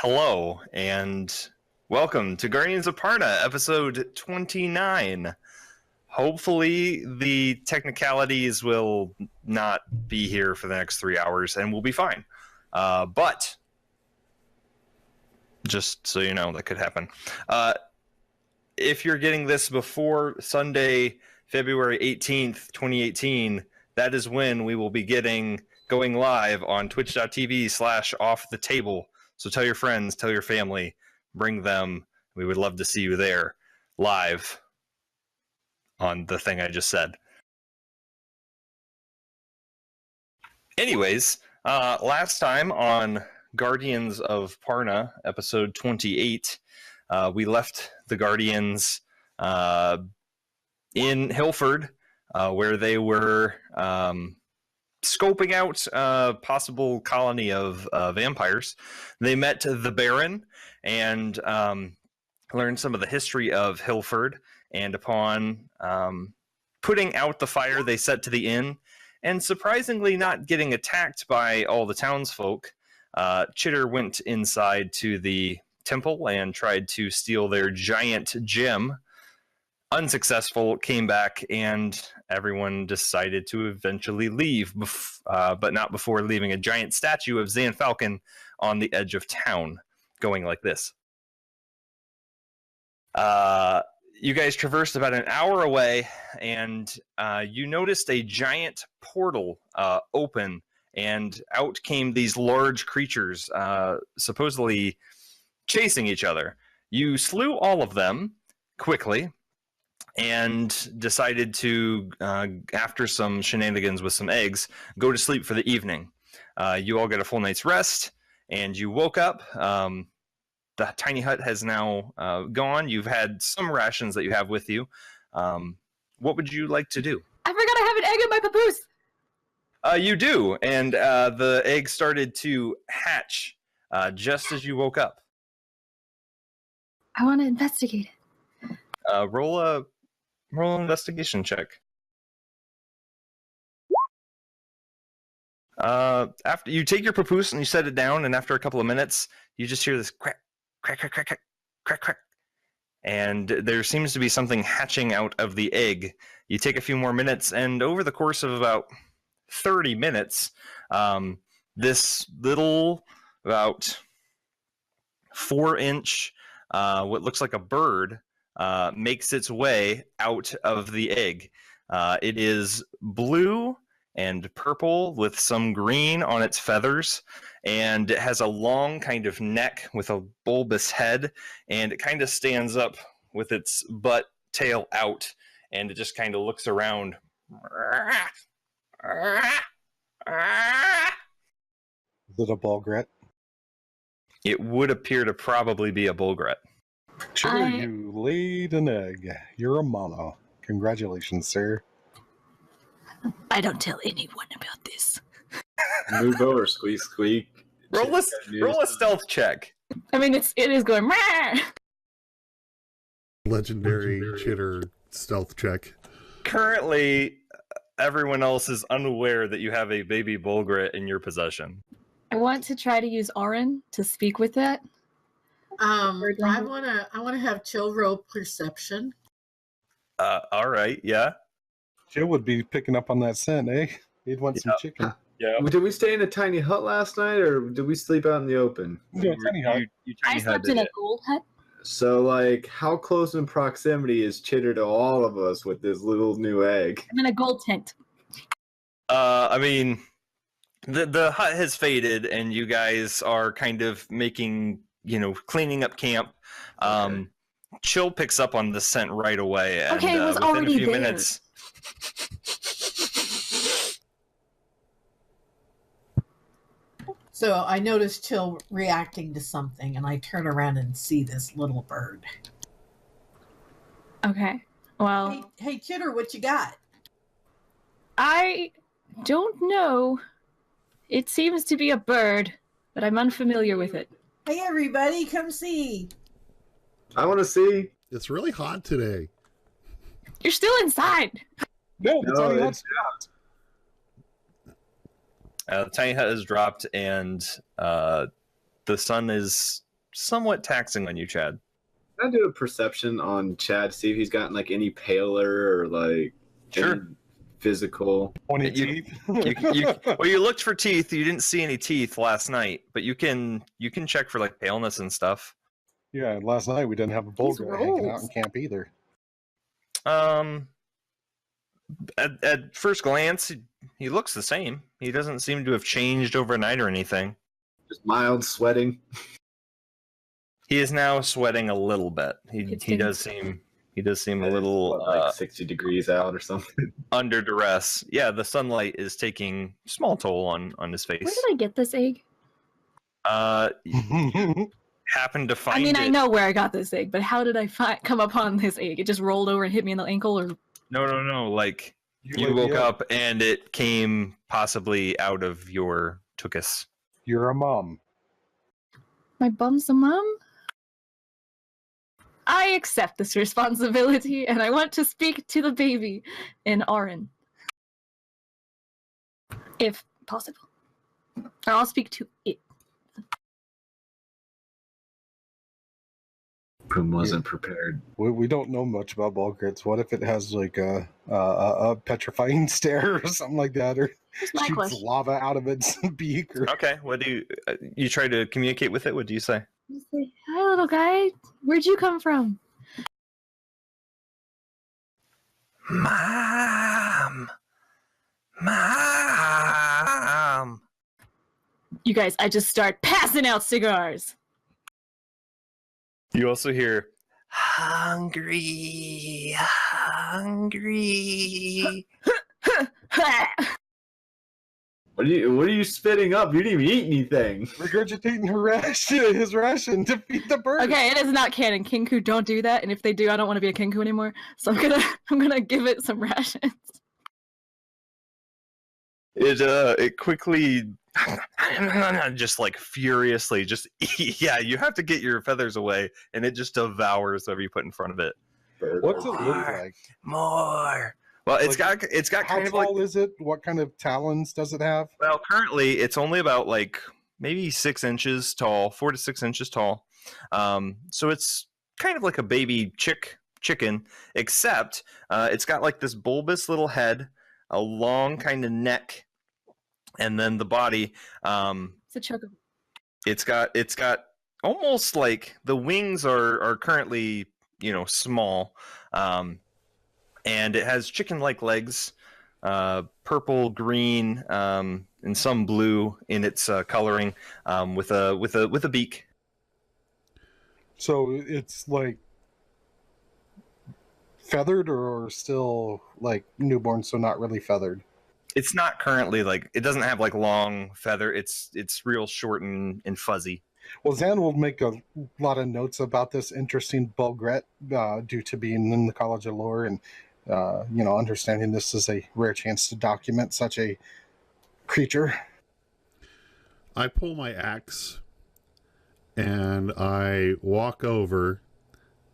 Hello, and welcome to Guardians of Parna, episode 29. Hopefully, the technicalities will not be here for the next 3 hours, and we'll be fine. But, just so you know, that could happen. If you're getting this before Sunday, February 18th, 2018, that is when we will be going live on twitch.tv/offthetable. So tell your friends, tell your family, bring them. We would love to see you there live on the thing I just said. Anyways, last time on Guardians of Parna, episode 28, we left the Guardians in Hilford, where they were scoping out a possible colony of vampires. They met the Baron and learned some of the history of Hilford, and upon putting out the fire they set to the inn, and surprisingly not getting attacked by all the townsfolk, Chitter went inside to the temple and tried to steal their giant gem. Unsuccessful, came back, and everyone decided to eventually leave, but not before leaving a giant statue of Zan Falcon on the edge of town, going like this. You guys traversed about an hour away, and you noticed a giant portal open, and out came these large creatures, supposedly chasing each other. You slew all of them quickly, and decided to, after some shenanigans with some eggs, go to sleep for the evening. You all get a full night's rest, and you woke up. The tiny hut has now gone. You've had some rations that you have with you. What would you like to do? I forgot I have an egg in my papoose! You do, and the egg started to hatch just as you woke up. I want to investigate it. Roll an investigation check. After you take your papoose and you set it down, and after a couple of minutes, you just hear this crack, crack, crack, crack, crack, crack, crack, and there seems to be something hatching out of the egg. You take a few more minutes, and over the course of about 30 minutes, this little, about 4-inch, what looks like a bird, makes its way out of the egg. It is blue and purple with some green on its feathers, and it has a long kind of neck with a bulbous head, and it kind of stands up with its butt tail out, and it just kind of looks around. Is it a bulgret? It would appear to probably be a bulgret. Sure, you laid an egg. You're a mono. Congratulations, sir. I don't tell anyone about this. Move over, squeak, squeak. Roll a stealth check. I mean, it is going. Meh! Legendary Chitter stealth check. Currently, everyone else is unaware that you have a baby bulgret in your possession. I want to try to use Auron to speak with it. I wanna have Chill roll perception. All right, yeah. Jill would be picking up on that scent, eh? He'd want some chicken. Yeah. Did we stay in a tiny hut last night, or did we sleep out in the open? Yeah, tiny hut. You I slept in a gold hut. So, like, how close in proximity is Chitter to all of us with this little new egg? I'm in a gold tent. I mean, the hut has faded, and you guys are kind of making, cleaning up camp. Okay. Chill picks up on the scent right away. And, Okay, it was within already a few there. minutes. So I noticed Chill reacting to something, and I turn around and see this little bird. Okay. Well, Hey, Chitter, what you got? I don't know. It seems to be a bird, but I'm unfamiliar with it. Hey, everybody, come see. I want to see. It's really hot today. You're still inside. No, the tiny hut's The tiny hut has dropped, and the sun is somewhat taxing on you, Chad. Can I do a perception on Chad, see if he's gotten like any paler or like Sure. any physical? Pointy You- teeth. Well, you looked for teeth. You didn't see any teeth last night, but you can check for like paleness and stuff. Yeah, and last night we didn't have a bulgur hanging out rolls. in camp either. At first glance, he looks the same. He doesn't seem to have changed overnight or anything. Just mild sweating. He is now sweating a little bit. He It's does seem a little What, like 60 degrees out or something. under duress. Yeah, the sunlight is taking small toll on his Where face. did I get this egg? You happened to find I mean, it. I know where I got this egg, but how did I come upon this egg? It just rolled over and hit me in the ankle, or No. Like you woke up and it came possibly out of your tuchus. You're a mom. my bum's a mum? I accept this responsibility, and I want to speak to the baby in Arin. If possible. Or I'll speak to it. Prim wasn't prepared. We don't know much about bulgrits. What if it has like a petrifying stare or something like that, or Here's my shoots question. lava out of its beak? Or... Okay, what do you try to communicate with it? What do you say? Just say, hi, little guy. Where'd you come from? Mom. You guys, I just start passing out cigars. You also hear hungry. What are you spitting up? You didn't even eat anything. regurgitating his ration to feed the bird. Okay, it is not canon. Kinku don't do that, and if they do, I don't want to be a Kinku anymore. So I'm gonna give it some rations. It quickly just like furiously yeah, you have to get your feathers away, and it just devours whatever you put in front of it. What's it look like? More. Well, it's Like, got How kind of like, tall is it? What kind of talons does it have? well, currently it's only about like maybe 6 inches tall, 4 to 6 inches tall. So it's kind of like a baby chicken, except it's got like this bulbous little head, a long kind of neck, and then the body. It's a choco. It's got almost like the wings are currently small, and it has chicken-like legs, purple, green, and some blue in its coloring, with a beak. So it's like feathered or still like newborn, so not really feathered. It's not currently like, it doesn't have like long feather. It's real short and fuzzy. Well, Zan will make a lot of notes about this interesting bulgret due to being in the College of Lore and understanding this is a rare chance to document such a creature. I pull my axe and I walk over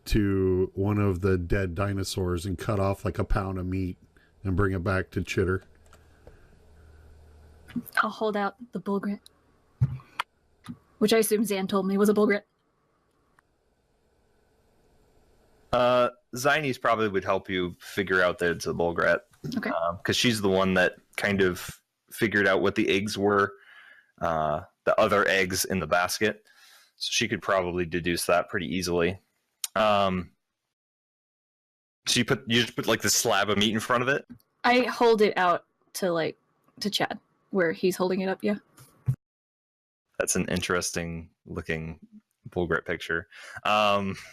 to one of the dead dinosaurs and cut off like a pound of meat and bring it back to Chitter. I'll hold out the bulgrit, which I assume Zan told me was a bulgrit. Zines probably would help you figure out that it's a bulgret. Okay. Because she's the one that kind of figured out what the eggs were, the other eggs in the basket. So she could probably deduce that pretty easily. So you just put like this slab of meat in front of it? I hold it out to Chad, where he's holding it up. Yeah. That's an interesting looking bulgret picture.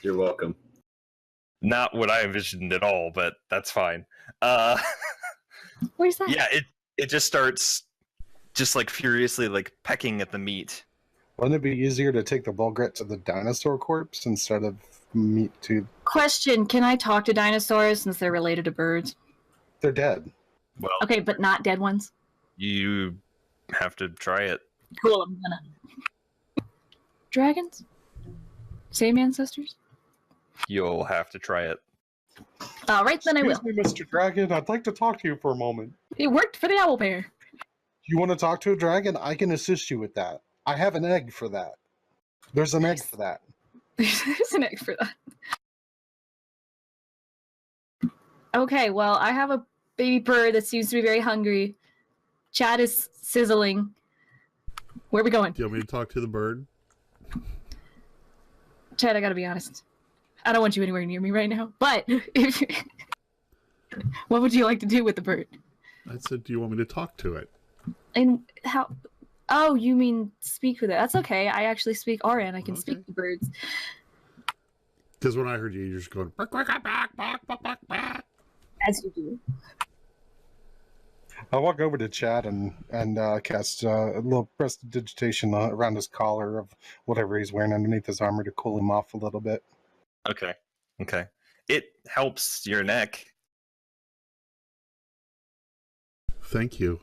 You're welcome. Not what I envisioned at all, but that's fine. Where's that? Yeah, it just starts just like furiously like pecking at the meat. Wouldn't it be easier to take the bulgret to the dinosaur corpse instead of meat to... Question: can I talk to dinosaurs since they're related to birds? They're dead. Well, Okay, but not dead ones. you have to try it. Cool. I'm gonna. Dragons? Same ancestors? You'll have to try it. All right, then I will. Excuse me, Mr. Dragon. I'd like to talk to you for a moment. It worked for the owl pair. You want to talk to a dragon? I can assist you with that. I have an egg for that. There's an egg for that. There's an egg for that. Okay, well, I have a baby bird that seems to be very hungry. Chad is sizzling. Where are we going? Do you want me to talk to the bird? Chad, I gotta be honest. I don't want you anywhere near me right now. But if what would you like to do with the bird? I said, do you want me to talk to it? And how? Oh, you mean speak with it? That's okay. I actually speak Auran. I can Okay. speak to birds. Because when I heard you, you're just going, bark, bark, bark, bark, bark, bark, bark. As you do. I'll walk over to Chad and cast a little prestidigitation around his collar of whatever he's wearing underneath his armor to cool him off a little bit. Okay. Okay. It helps your neck. Thank you.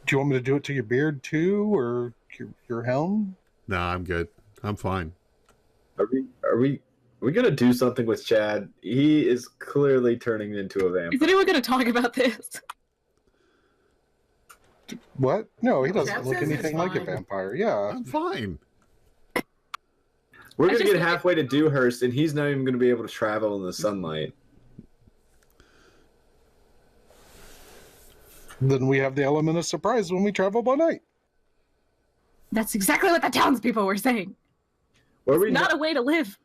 Do you want me to do it to your beard too, or your helm? Nah, I'm good. I'm fine. Are we gonna do something with Chad? He is clearly turning into a Is vampire. anyone going to talk about this? What? No, he doesn't Chad look says it's anything like a fine. vampire. Yeah. I'm fine. We're I gonna just- get halfway to Dewhurst, and he's not even gonna be able to travel in the sunlight. Then we have the element of surprise when we travel by night. That's exactly what the townspeople were saying. Were we Not a way to live.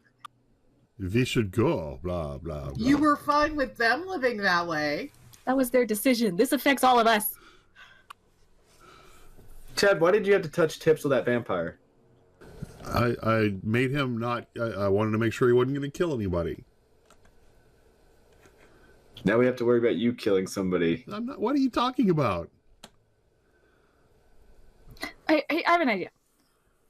We should go, blah, blah, blah. You were fine with them living that way. That was their decision. This affects all of us. Chad, why did you have to touch tips with that vampire? I made him not... I wanted to make sure he wasn't going to kill anybody. Now we have to worry about you killing somebody. I'm not... What are you talking about? I have an idea.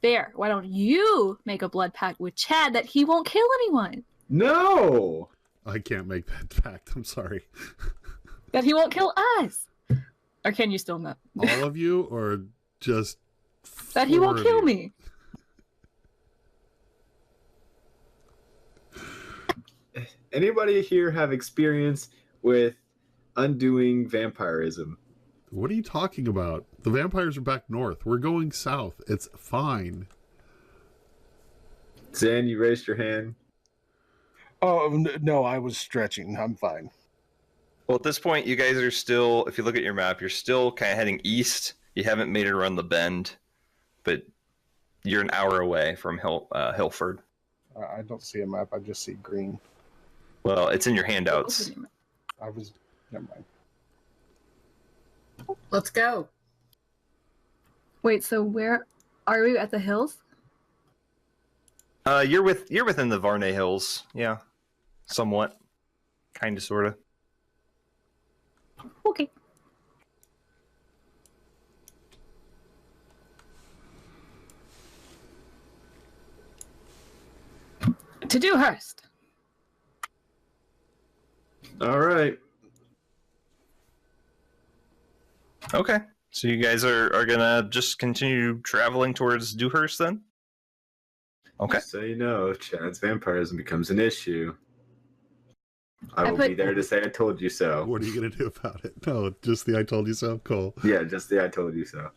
Bear, why don't you make a blood pact with Chad that he won't kill anyone? No! I can't make that pact. I'm sorry. That he won't kill us? Or can you still not? All of you, or just... That he won't 4 of kill you? me. Anybody here have experience with undoing vampirism? What are you talking about? The vampires are back north. We're going south. It's fine. Zan, you raised your hand. Oh, no, I was stretching. I'm fine. Well, at this point, you guys are still, if you look at your map, you're still kind of heading east. You haven't made it around the bend, but you're an hour away from Hilford. I don't see a map. I just see green. Well, it's in your handouts. I was... Never mind. Let's go. Wait, so where are we at the hills? You're within the Varney Hills, yeah, somewhat, kind of, sort of. Okay. To Dewhurst. All right. Okay, so you guys are gonna just continue traveling towards Dewhurst then? Okay. Just so you know, if Chad's vampirism becomes an issue, I I will put- be there to say I told you so. What are you going to do about it? No, just the I told you so. Cool. Yeah, just the I told you so.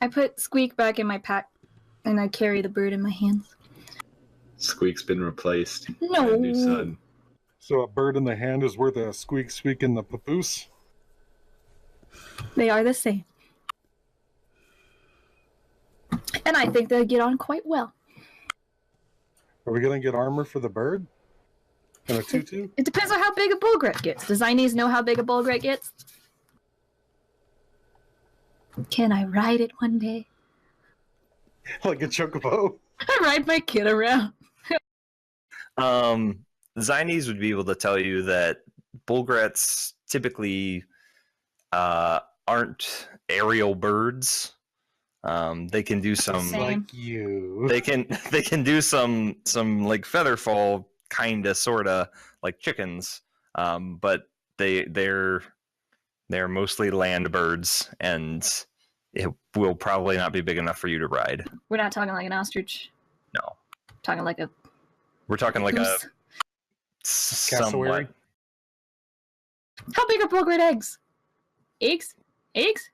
I put Squeak back in my pack, and I carry the bird in my hands. Squeak's been replaced. by No. a new son. So a bird in the hand is worth a squeak in the papoose? They are the same. And I think they'll get on quite well. Are we going to get armor for the bird? And a tutu? It depends on how big a bullgret gets. Does Ines know how big a bullgret gets? Can I ride it one day? Like a chocobo? I ride my kid around. Zines would be able to tell you that bullgrets typically aren't aerial birds. They can do some Same. Like you. they can do some like feather fall kind of sort of like chickens, but they're mostly land birds, and it will probably not be big enough for you to ride. We're not talking like an ostrich. No, Talking like a we're talking like a goose. Cassowary? somewhat. How big are bullgret eggs? Eggs? Eggs?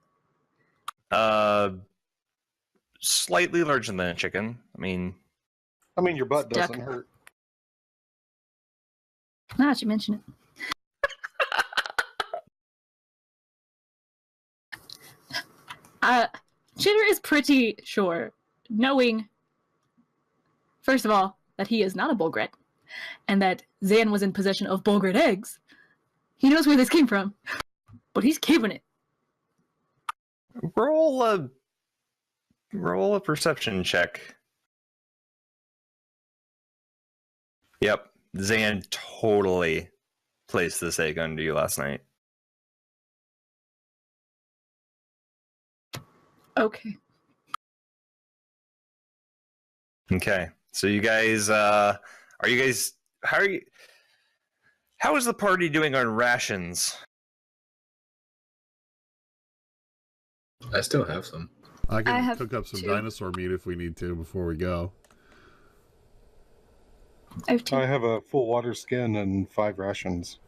slightly larger than a chicken. I mean, your butt Duck. doesn't hurt. Now that you mention it. Chitter is pretty sure, knowing, first of all, that he is not a Bulgret, and that Zan was in possession of Bulgret eggs. He knows where this came from, but he's keeping it. roll a perception check. Yep, Zan totally placed this egg under you last night. Okay. Okay, so you guys, how is the party doing on rations? I still have some. I I can have cook up some 2. dinosaur meat if we need to before we go. I have 2. I have a full water skin and 5 rations.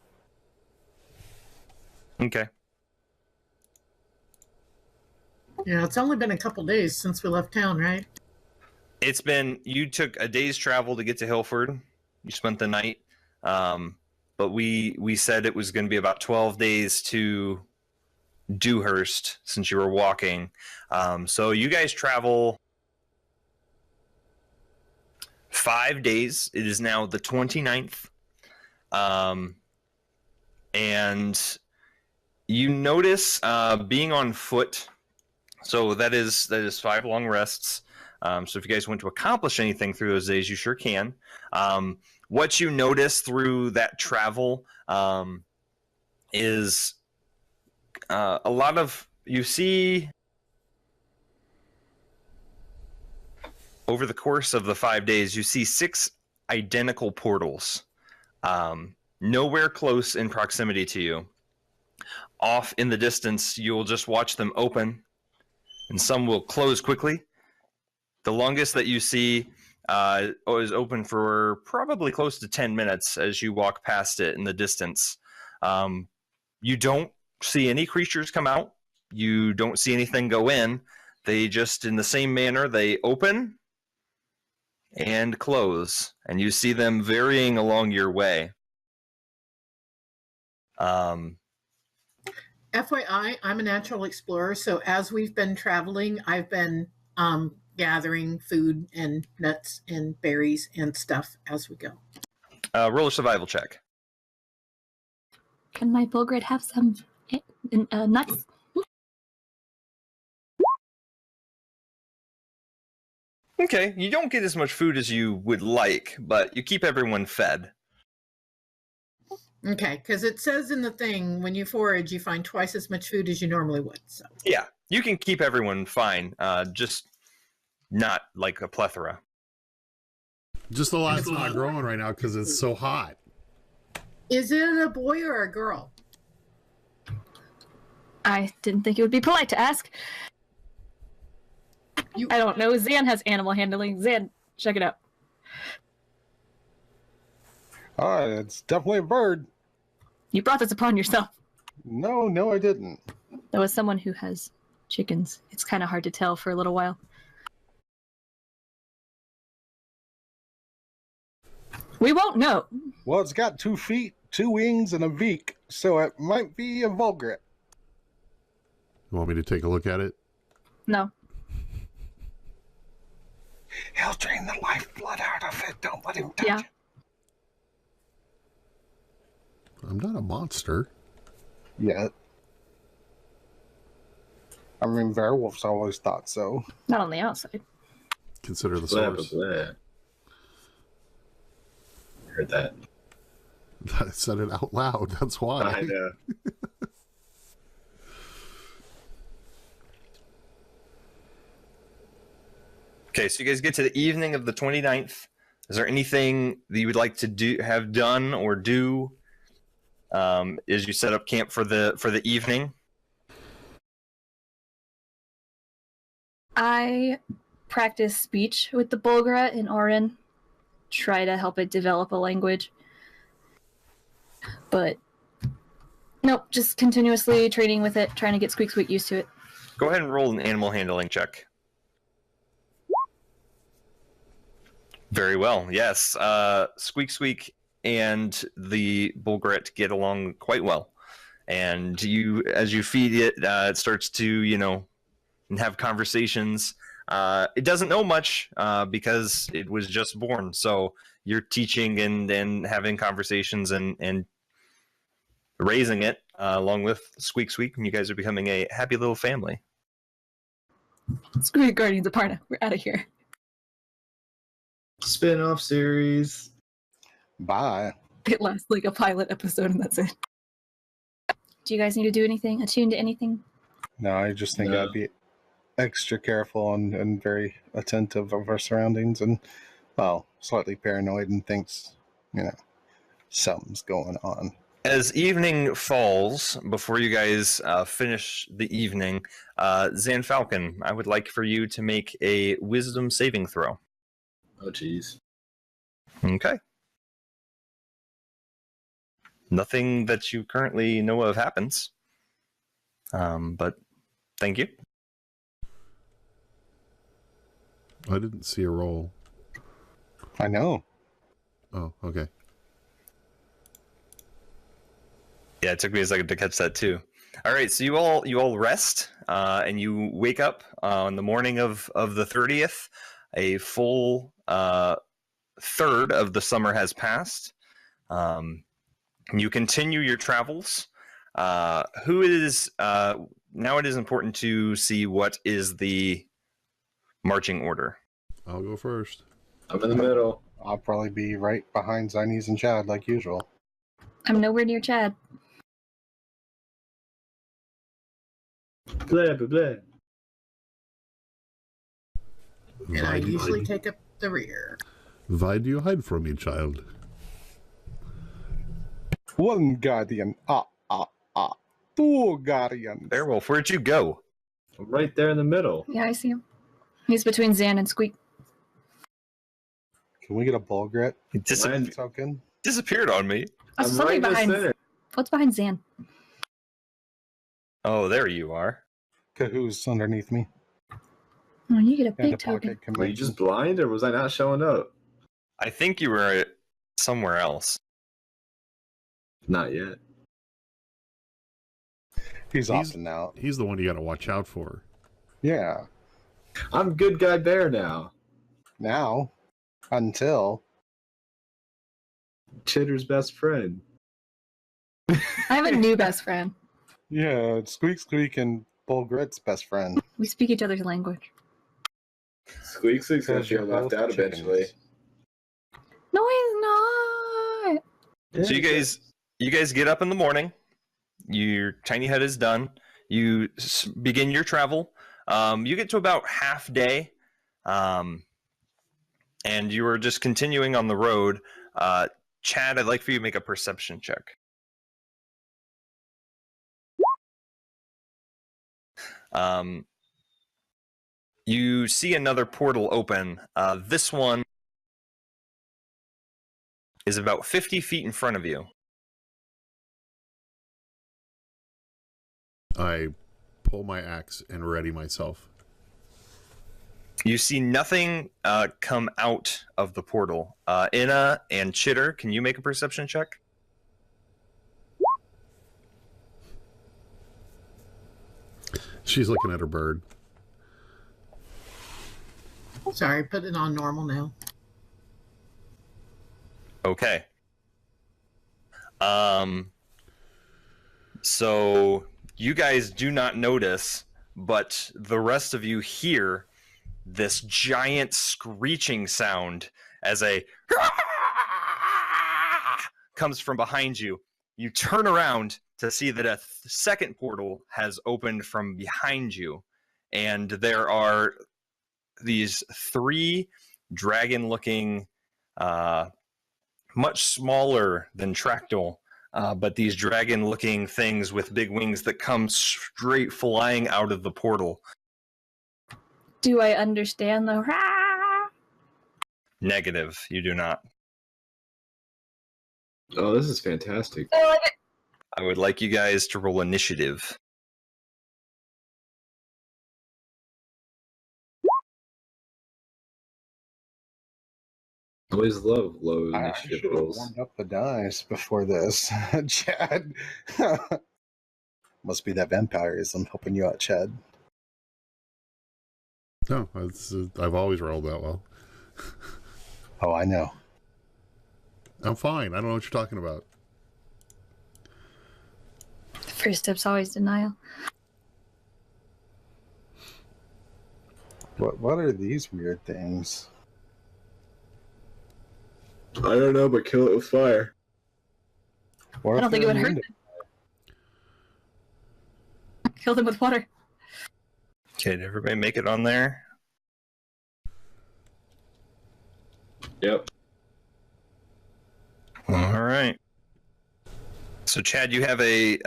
Okay. Yeah, it's only been a couple days since we left town, right? You took a day's travel to get to Hilford. You spent the night. But we said it was going to be about 12 days to Dewhurst since you were walking. So you guys travel 5 days. It is now the 29th. And you notice being on foot. So that is 5 long rests. So if you guys want to accomplish anything through those days, you sure can. What you notice through that travel is a lot of, you see over the course of the 5 days, you see 6 identical portals, nowhere close in proximity to you. Off in the distance, you'll just watch them open, and some will close quickly. The longest that you see is open for probably close to 10 minutes as you walk past it in the distance. You don't see any creatures come out. You don't see anything go in. They just, in the same manner, they open and close, and you see them varying along your way. FYI, I'm a natural explorer, so as we've been traveling, I've been gathering food and nuts and berries and stuff as we go. Roll a survival check. Can my Bulgret have some nuts? Okay, you don't get as much food as you would like, but you keep everyone fed. Okay, because it says in the thing, when you forage, you find twice as much food as you normally would. So Yeah, you can keep everyone fine, just not like a plethora. Just a lot's not growing right now because it's so hot. is it a boy or a girl? I didn't think it would be polite to ask. I don't know. Zan has animal handling. Zan, check it out. It's definitely a bird. You brought this upon yourself. No, I didn't. Though as someone who has chickens, it's kind of hard to tell for a little while. We won't know. Well, it's got 2 feet, 2 wings, and a beak, so it might be a Vulgret. You want me to take a look at it? No. He'll drain the lifeblood out of it. Don't let him touch Yeah. it. I'm not a monster. Yet. I mean, werewolves always thought so. Not on the outside. Consider the Blah, source. blah, blah. Heard that. I said it out loud. That's why. I know. Okay, so you guys get to the evening of the 29th. Is there anything that you would like to have done or do as you set up camp for the evening? I practice speech with the Bulgara in Orin. Try to help it develop a language. But nope, just continuously training with it, trying to get Squeak used to it. Go ahead and roll an animal handling check. Very well. Yes. Squeak Squeak and the Bulgret get along quite well. And as you feed it, it starts to, have conversations. It doesn't know much because it was just born. So you're teaching and having conversations and raising it along with Squeak Squeak, and you guys are becoming a happy little family. Screw you, Guardians of Parna. We're out of here. Spin-off series. Bye. It lasts like a pilot episode, and that's it. Do you guys need to do anything? Attune to anything? No, I just think I'd be extra careful and very attentive of our surroundings and, well, slightly paranoid and thinks, something's going on. As evening falls, before you guys finish the evening, Zan Falcon, I would like for you to make a wisdom saving throw. Oh, jeez. Okay. Nothing that you currently know of happens. But thank you. I didn't see a roll. I know. Oh, okay. Yeah, it took me a second to catch that too. All right, so you all rest, and you wake up on the morning of the 30th. A full third of the summer has passed. You continue your travels. Who is now? It is important to see what is the marching order. I'll go first. I'm in the middle. I'll probably be right behind Zinese and Chad like usual. I'm nowhere near Chad. Blah, blah, blah. And I usually take up the rear. Why do you hide from me, child? One guardian. Two guardians. There, Wolf. Where'd you go? I'm right there in the middle. Yeah, I see him. He's between Zan and Squeak. Can we get a Bulgret It token? disappeared on me. Oh, I'm something right in the behind. center. What's behind Zan? Oh, there you are. Who's underneath me? Oh, you get a And big a token. pocket Were you just blind, or was I not showing up? I think you were somewhere else. Not yet. He's opting out. He's the one you got to watch out for. Yeah. I'm good guy bear now. Now. Until. Chitter's best friend. I have a new best friend. Yeah, it's Squeak Squeak and Bulgret's best friend. We speak each other's language. Squeak Squeak's gonna feel left out eventually. No, he's not. So you guys get up in the morning. Your tiny hut is done. You begin your travel. You get to about half day, and you are just continuing on the road. Chad, I'd like for you to make a perception check. You see another portal open. This one is about 50 feet in front of you. I pull my axe and ready myself. You see nothing come out of the portal. Inna and Chitter, can you make a perception check? She's looking at her bird. Sorry, put it on normal now. Okay. So you guys do not notice, but the rest of you hear this giant screeching sound as a comes from behind you. You turn around to see that a second portal has opened from behind you, and there are these three dragon-looking, much smaller than Tractyl, but these dragon-looking things with big wings that come straight flying out of the portal. Do I understand the Negative, you do not. Oh, this is fantastic. I would like you guys to roll initiative. Always love low I initiative should have rolls. warmed up the dice before this, Chad. Must be that vampirism helping you out, Chad. No, I've always rolled that well. Oh, I know. I'm fine. I don't know what you're talking about. The first step's always denial. What are these weird things? I don't know, but kill it with fire. Or I if don't think it they're would hurt immune them. Kill them with water. Okay, did everybody make it on there? Yep. All right. So, Chad, you have in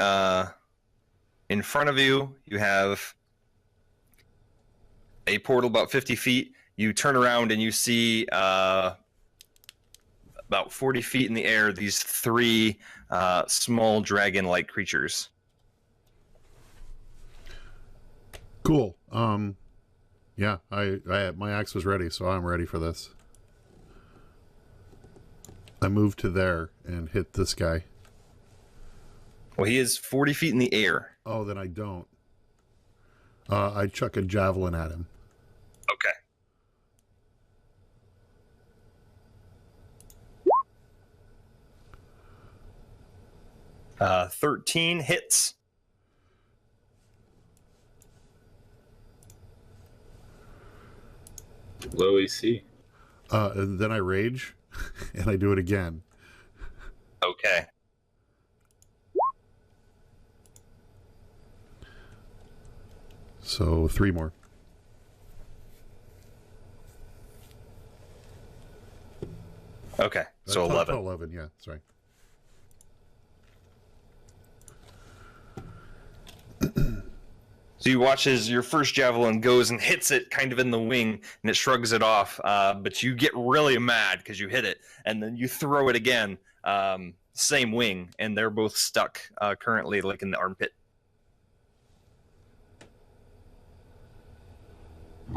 front of you, you have a portal about 50 feet. You turn around and you see about 40 feet in the air these three small dragon-like creatures. Cool. Yeah, I my axe was ready, so I'm ready for this. I moved to there and hit this guy. Well, he is 40 feet in the air. Oh, then I don't. I chuck a javelin at him. Okay. 13 hits. Low AC. And then I rage, and I do it again. Okay. So 3 more. Okay, so 11. 11, yeah, sorry. So you watch as your first javelin goes and hits it kind of in the wing, and it shrugs it off. But you get really mad because you hit it, and then you throw it again, same wing, and they're both stuck currently, like in the armpit.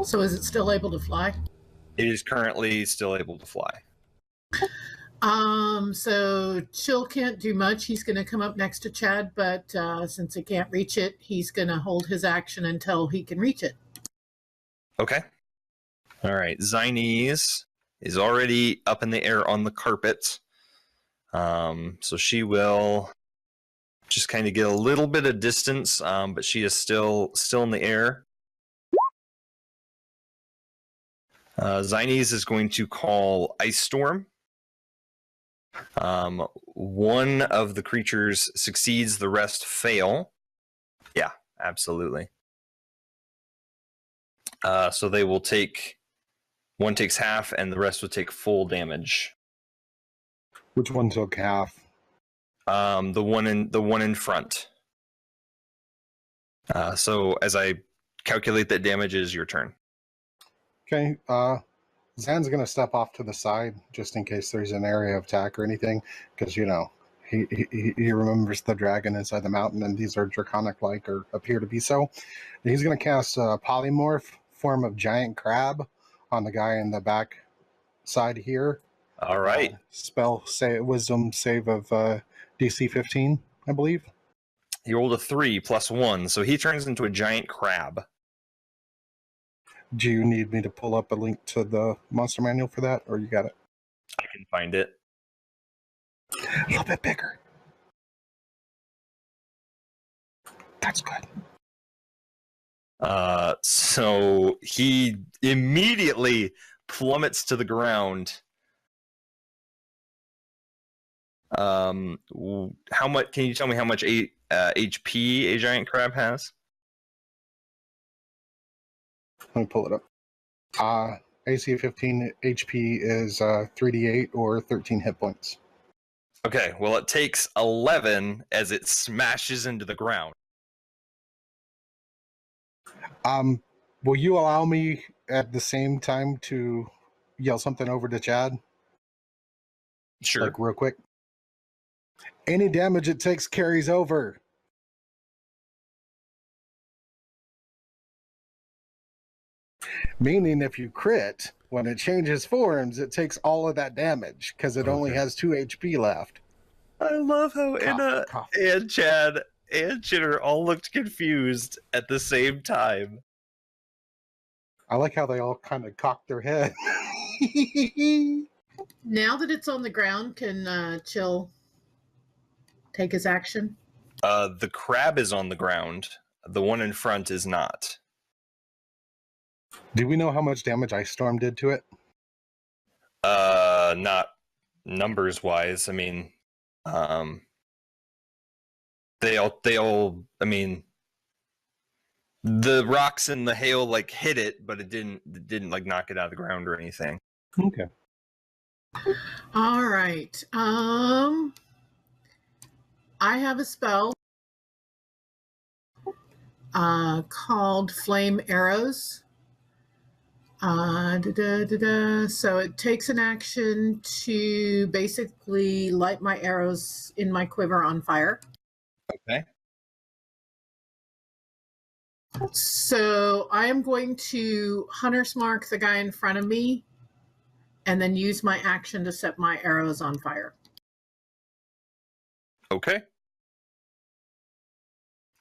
So is it still able to fly? It is currently still able to fly. So Chill can't do much. He's going to come up next to Chad, but since he can't reach it, he's going to hold his action until he can reach it. Okay. All right. Zinese is already up in the air on the carpet. So she will just kind of get a little bit of distance, but she is still in the air. Zinese is going to call Ice Storm. One of the creatures succeeds, the rest fail. Yeah, absolutely. So they will take, one takes half and the rest will take full damage. Which one took half? The one in front. So as I calculate that damage, is your turn. Okay, Zan's going to step off to the side just in case there's an area of attack or anything, because, you know, he remembers the dragon inside the mountain, and these are draconic-like, or appear to be so. And he's going to cast a polymorph form of giant crab on the guy in the back side here. All right. Wisdom save of DC 15, I believe. He rolled a 3 + 1, so he turns into a giant crab. Do you need me to pull up a link to the monster manual for that, or you got it? I can find it. A little bit bigger. That's good. So he immediately plummets to the ground. How much? Can you tell me how much HP a giant crab has? Let me pull it up. AC 15 HP is 3d8 or 13 hit points. Okay, well, it takes 11 as it smashes into the ground. Will you allow me at the same time to yell something over to Chad? Sure. Like, real quick. Any damage it takes carries over. Meaning if you crit, when it changes forms, it takes all of that damage because it only Okay. has 2 HP left. I love how Anna Cough. and Chad and Chitter all looked confused at the same time. I like how they all kind of cocked their head. Now that it's on the ground, can Chill take his action? The crab is on the ground. The one in front is not. Do we know how much damage Ice Storm did to it? Not numbers wise. I mean, they all. I mean, the rocks and the hail like hit it, but it didn't like knock it out of the ground or anything. Okay. All right. I have a spell called Flame Arrows. So it takes an action to basically light my arrows in my quiver on fire. Okay. So I am going to Hunter's Mark the guy in front of me and then use my action to set my arrows on fire. Okay.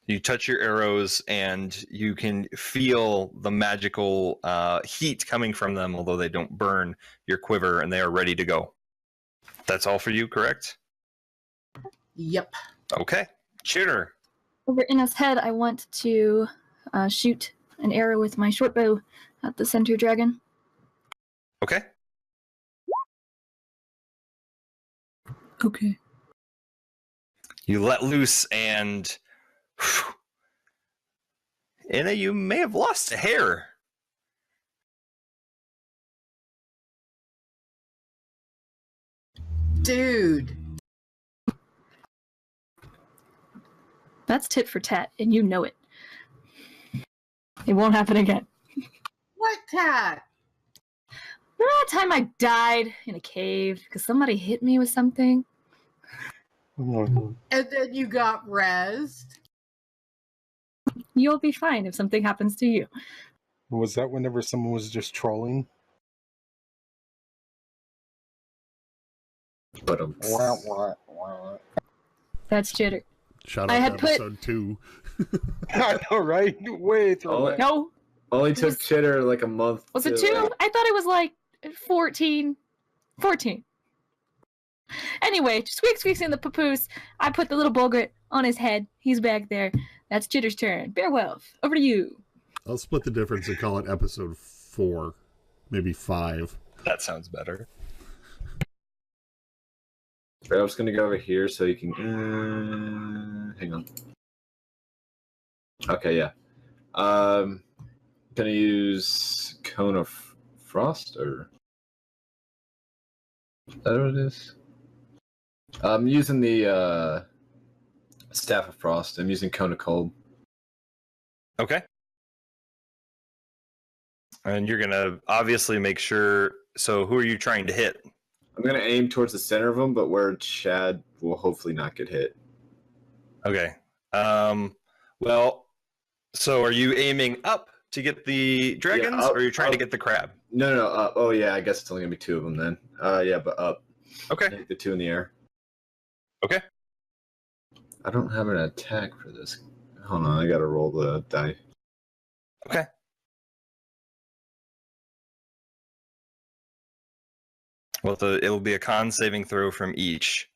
You touch your arrows and you can feel the magical heat coming from them, although they don't burn your quiver, and they are ready to go. That's all for you, correct? Yep. Okay. Chitter. Over Inna's head, I want to shoot an arrow with my short bow at the center dragon. Okay. Okay. You let loose and... Inna, you may have lost a hair. Dude. That's tit for tat, and you know it. It won't happen again. What tat? Remember that time I died in a cave because somebody hit me with something? And then you got rezzed? You'll be fine if something happens to you. Was that whenever someone was just trolling? But That's Chitter. Shout I out had to put- episode 2. I know, right? Way through Oh, it. No, only took was- Chitter like a month. was it to, 2? like- I thought it was like 14. 14. Anyway, Squeak Squeak's in the papoose. I put the little bulgret on his head. He's back there. That's Chitter's turn. Beowulf, over to you. I'll split the difference and call it episode 4, maybe 5. That sounds better. Right, I was gonna go over here so you can. Hang on. Okay, yeah. Gonna use Cone of Frost or. Is that what it is? I'm using the Staff of Frost. I'm using Cone of Cold. Okay. And you're going to obviously make sure... So who are you trying to hit? I'm gonna aim towards the center of them, but where Chad will hopefully not get hit. Okay. Well, so are you aiming up to get the dragons, up, or are you trying to up. get the crab? No. Oh yeah, I guess it's only gonna be 2 of them then. Yeah, but up. Okay. The 2 in the air. Okay. I don't have an attack for this. Hold on, I gotta roll the die. Okay. Well, it'll be a con saving throw from each.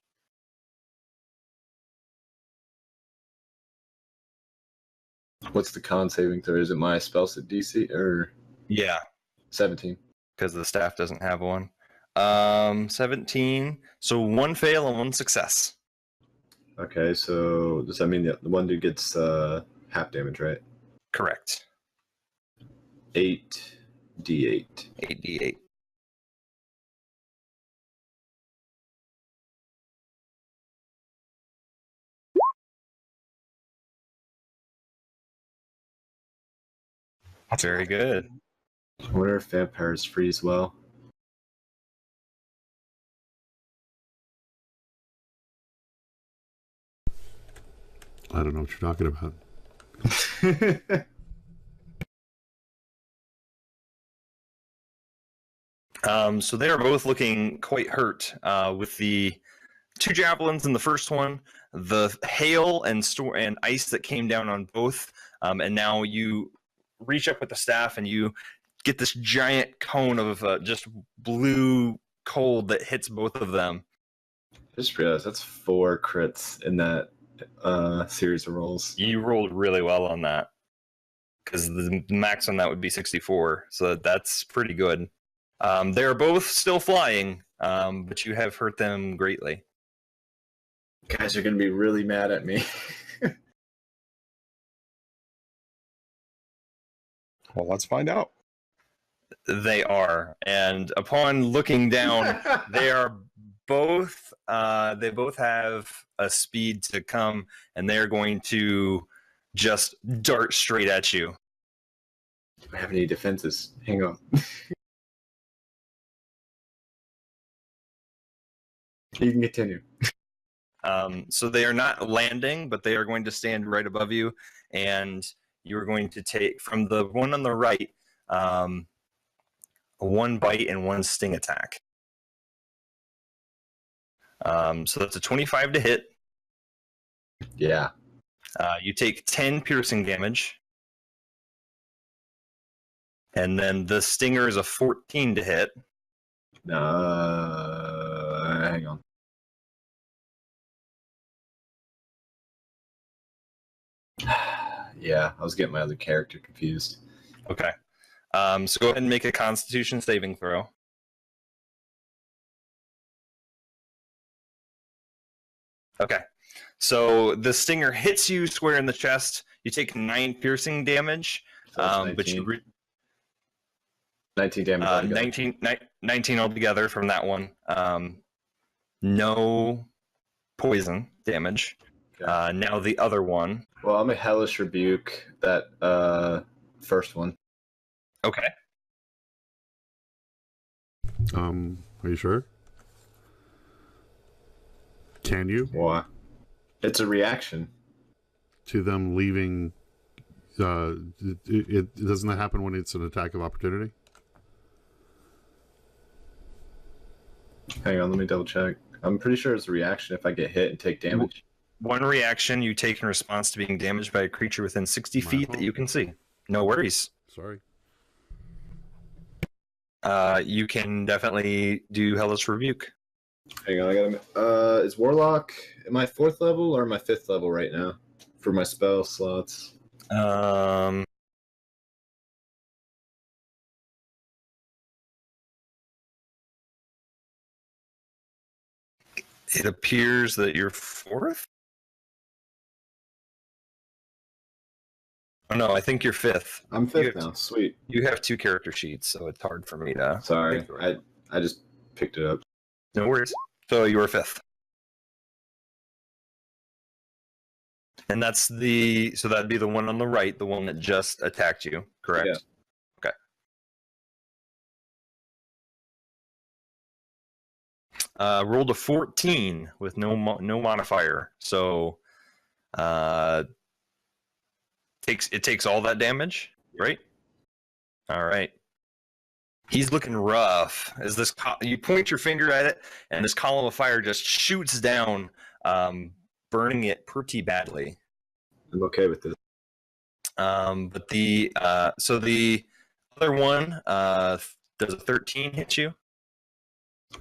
What's the con saving throw? Is it my spell set DC or Yeah, 17? because the staff doesn't have one. 17. So 1 fail and 1 success. Okay, so does that mean the one dude gets half damage, right? Correct. 8d8. 8d8. That's very good. I wonder if vampires freeze well. I don't know what you're talking about. So they are both looking quite hurt with the 2 javelins in the first one, the hail and ice that came down on both, and now you reach up with the staff and you get this giant cone of just blue cold that hits both of them. Just realized that's 4 crits in that series of rolls. You rolled really well on that because the max on that would be 64, so that's pretty good. They're both still flying, but you have hurt them greatly. Guys are going to be really mad at me. Well, let's find out. They are, and upon looking down, they are both. They both have a speed to come, and they are going to just dart straight at you. Do I have any defenses? Hang on. You can continue. So they are not landing, but they are going to stand right above you, and you are going to take from the one on the right, 1 bite and 1 sting attack. So that's a 25 to hit. Yeah. You take 10 piercing damage. And then the stinger is a 14 to hit. Hang on. Yeah, I was getting my other character confused. Okay. So go ahead and make a Constitution saving throw. Okay. So the stinger hits you square in the chest. You take 9 piercing damage. So that's 19. But you 19 damage altogether. 19 altogether from that one. No poison damage. Okay. Now the other one. Well, I'm a hellish rebuke that first one. Okay. Are you sure? Can you? Why? It's a reaction. To them leaving. It doesn't that happen when it's an attack of opportunity? Hang on, let me double check. I'm pretty sure it's a reaction if I get hit and take damage. One reaction you take in response to being damaged by a creature within 60 feet that you can see. No worries. Sorry. You can definitely do Hellish Rebuke. Hang on, I gotta. Is Warlock? Am I 4th level or am I 5th level right now for my spell slots? It appears that you're 4th? Oh, no, I think you're 5th. I'm 5th now. Sweet. You have 2 character sheets, so it's hard for me to... Sorry, I just picked it up. No worries. So you are 5th. And that's the... So that'd be the one on the right, the one that just attacked you, correct? Yeah. Rolled a 14 with no modifier, so it takes all that damage, right? All right. He's looking rough. As this you point your finger at it, and this column of fire just shoots down, burning it pretty badly. I'm okay with this. But the so the other one does a 13 hit you?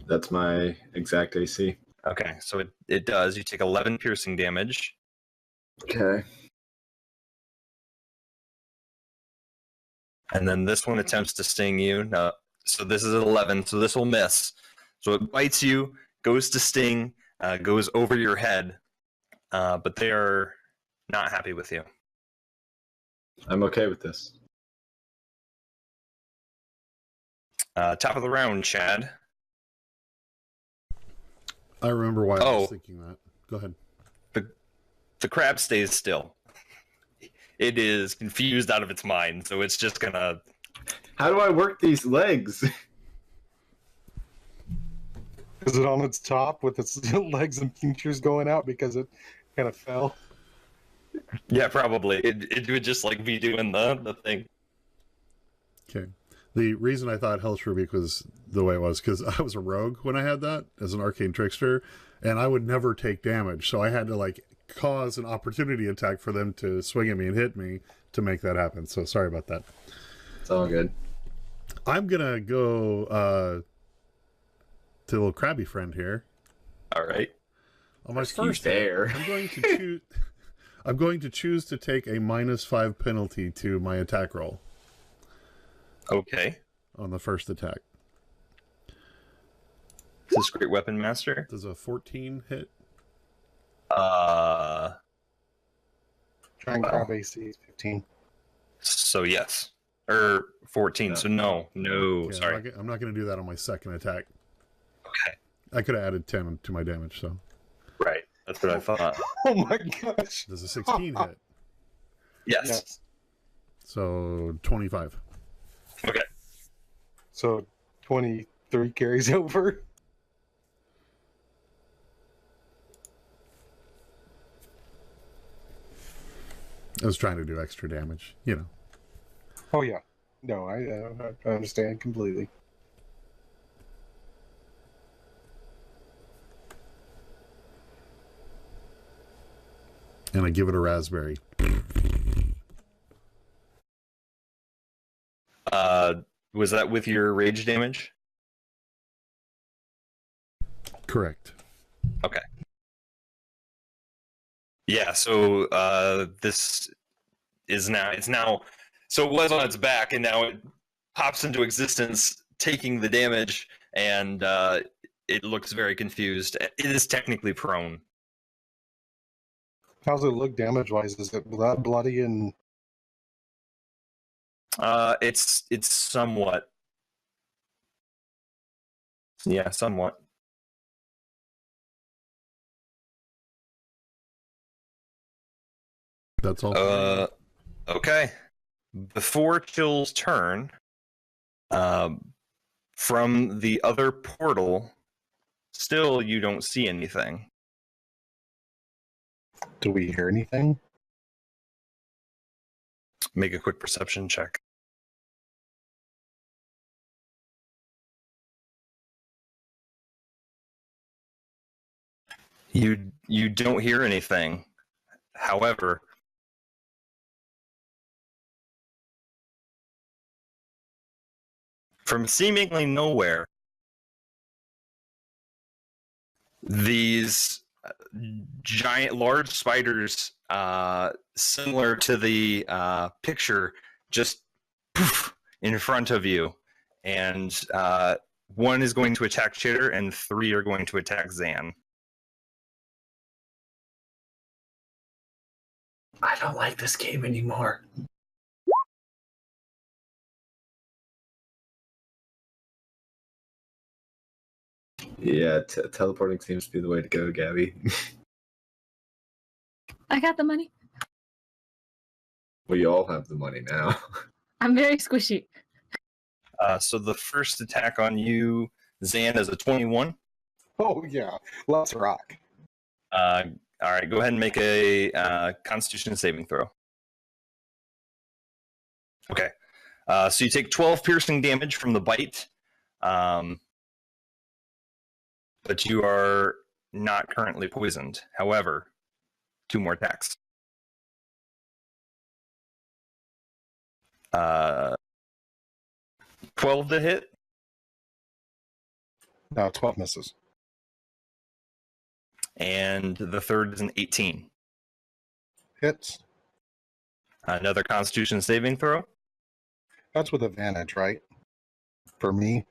That's my exact AC. Okay, so it does. You take 11 piercing damage. Okay. And then this one attempts to sting you. No, so this is at 11, so this will miss. So it bites you, goes to sting, goes over your head, but they are not happy with you. I'm okay with this. Top of the round, Chad. I remember why I was thinking that. Go ahead. The crab stays still. It is confused out of its mind, so it's just gonna... How do I work these legs? Is it on its top with its legs and features going out because it kind of fell? Yeah, probably. It would just like be doing the thing. Okay. The reason I thought Hellish Rebuke was the way it was because I was a rogue when I had that as an arcane trickster, and I would never take damage, so I had to like cause an opportunity attack for them to swing at me and hit me to make that happen. So sorry about that. It's all good. I'm gonna go to the little crabby friend here. All right. On my Rescue first bear. hit, I'm going to choose. I'm going to choose to take a -5 penalty to my attack roll Okay. on the first attack. Is this Great Weapon Master? Does a 14 hit? Try and Wow. grab AC is 15. So yes. Or 14. No. So no. No. Okay, Sorry. I'm not going to do that on my second attack. Okay. I could have added 10 to my damage, so. Right. That's what I thought. Oh my gosh. Does a 16 hit? Yes. Yes. So 25. Okay. So 23 carries over. I was trying to do extra damage, you know. Oh yeah. No, I understand completely. And I give it a raspberry. Was that with your rage damage? Correct. Okay. Yeah, so this is now so it was on its back and now it pops into existence taking the damage and it looks very confused. It is technically prone. How's it look damage-wise? Is it bloody and... It's somewhat. Yeah, somewhat. That's all. Okay. Before Chill's turn, from the other portal, still you don't see anything. Do we hear anything? Make a quick perception check. You don't hear anything. However, from seemingly nowhere, these giant, large spiders, similar to the picture, just poof, in front of you. And one is going to attack Chitter, and 3 are going to attack Zan. I don't like this game anymore. Yeah, teleporting seems to be the way to go, Gabby. I got the money. We all have the money now. I'm very squishy. So the first attack on you, Zan, is a 21. Oh yeah, let's rock. All right, go ahead and make a Constitution saving throw. Okay. So you take 12 piercing damage from the bite, but you are not currently poisoned. However, 2 more attacks. 12 to hit. No, 12 misses. And the third is an 18. Hits. Another Constitution saving throw. That's with advantage, right? For me,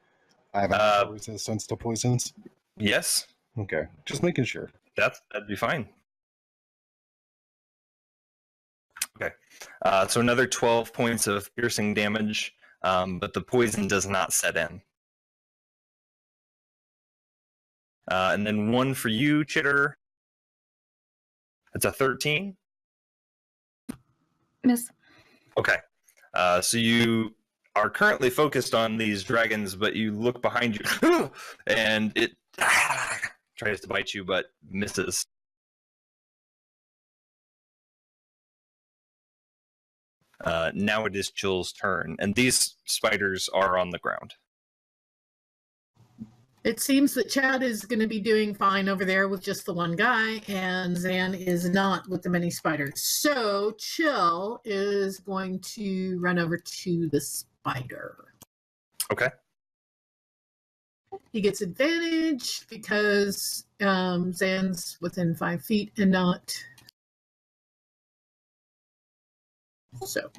I have natural resistance to poisons. Yes, Okay, just making sure. that'd be fine. Okay, so another 12 points of piercing damage, but the poison does not set in. And then 1 for you, Chitter. That's a 13. Miss. Okay. So you are currently focused on these dragons, but you look behind you, and it tries to bite you, but misses. Now it is Chill's turn, and these spiders are on the ground. It seems that Chad is going to be doing fine over there with just the one guy, and Zan is not with the many spiders. So Chill is going to run over to the spider. Okay. He gets advantage because Zan's within 5 feet and not. So.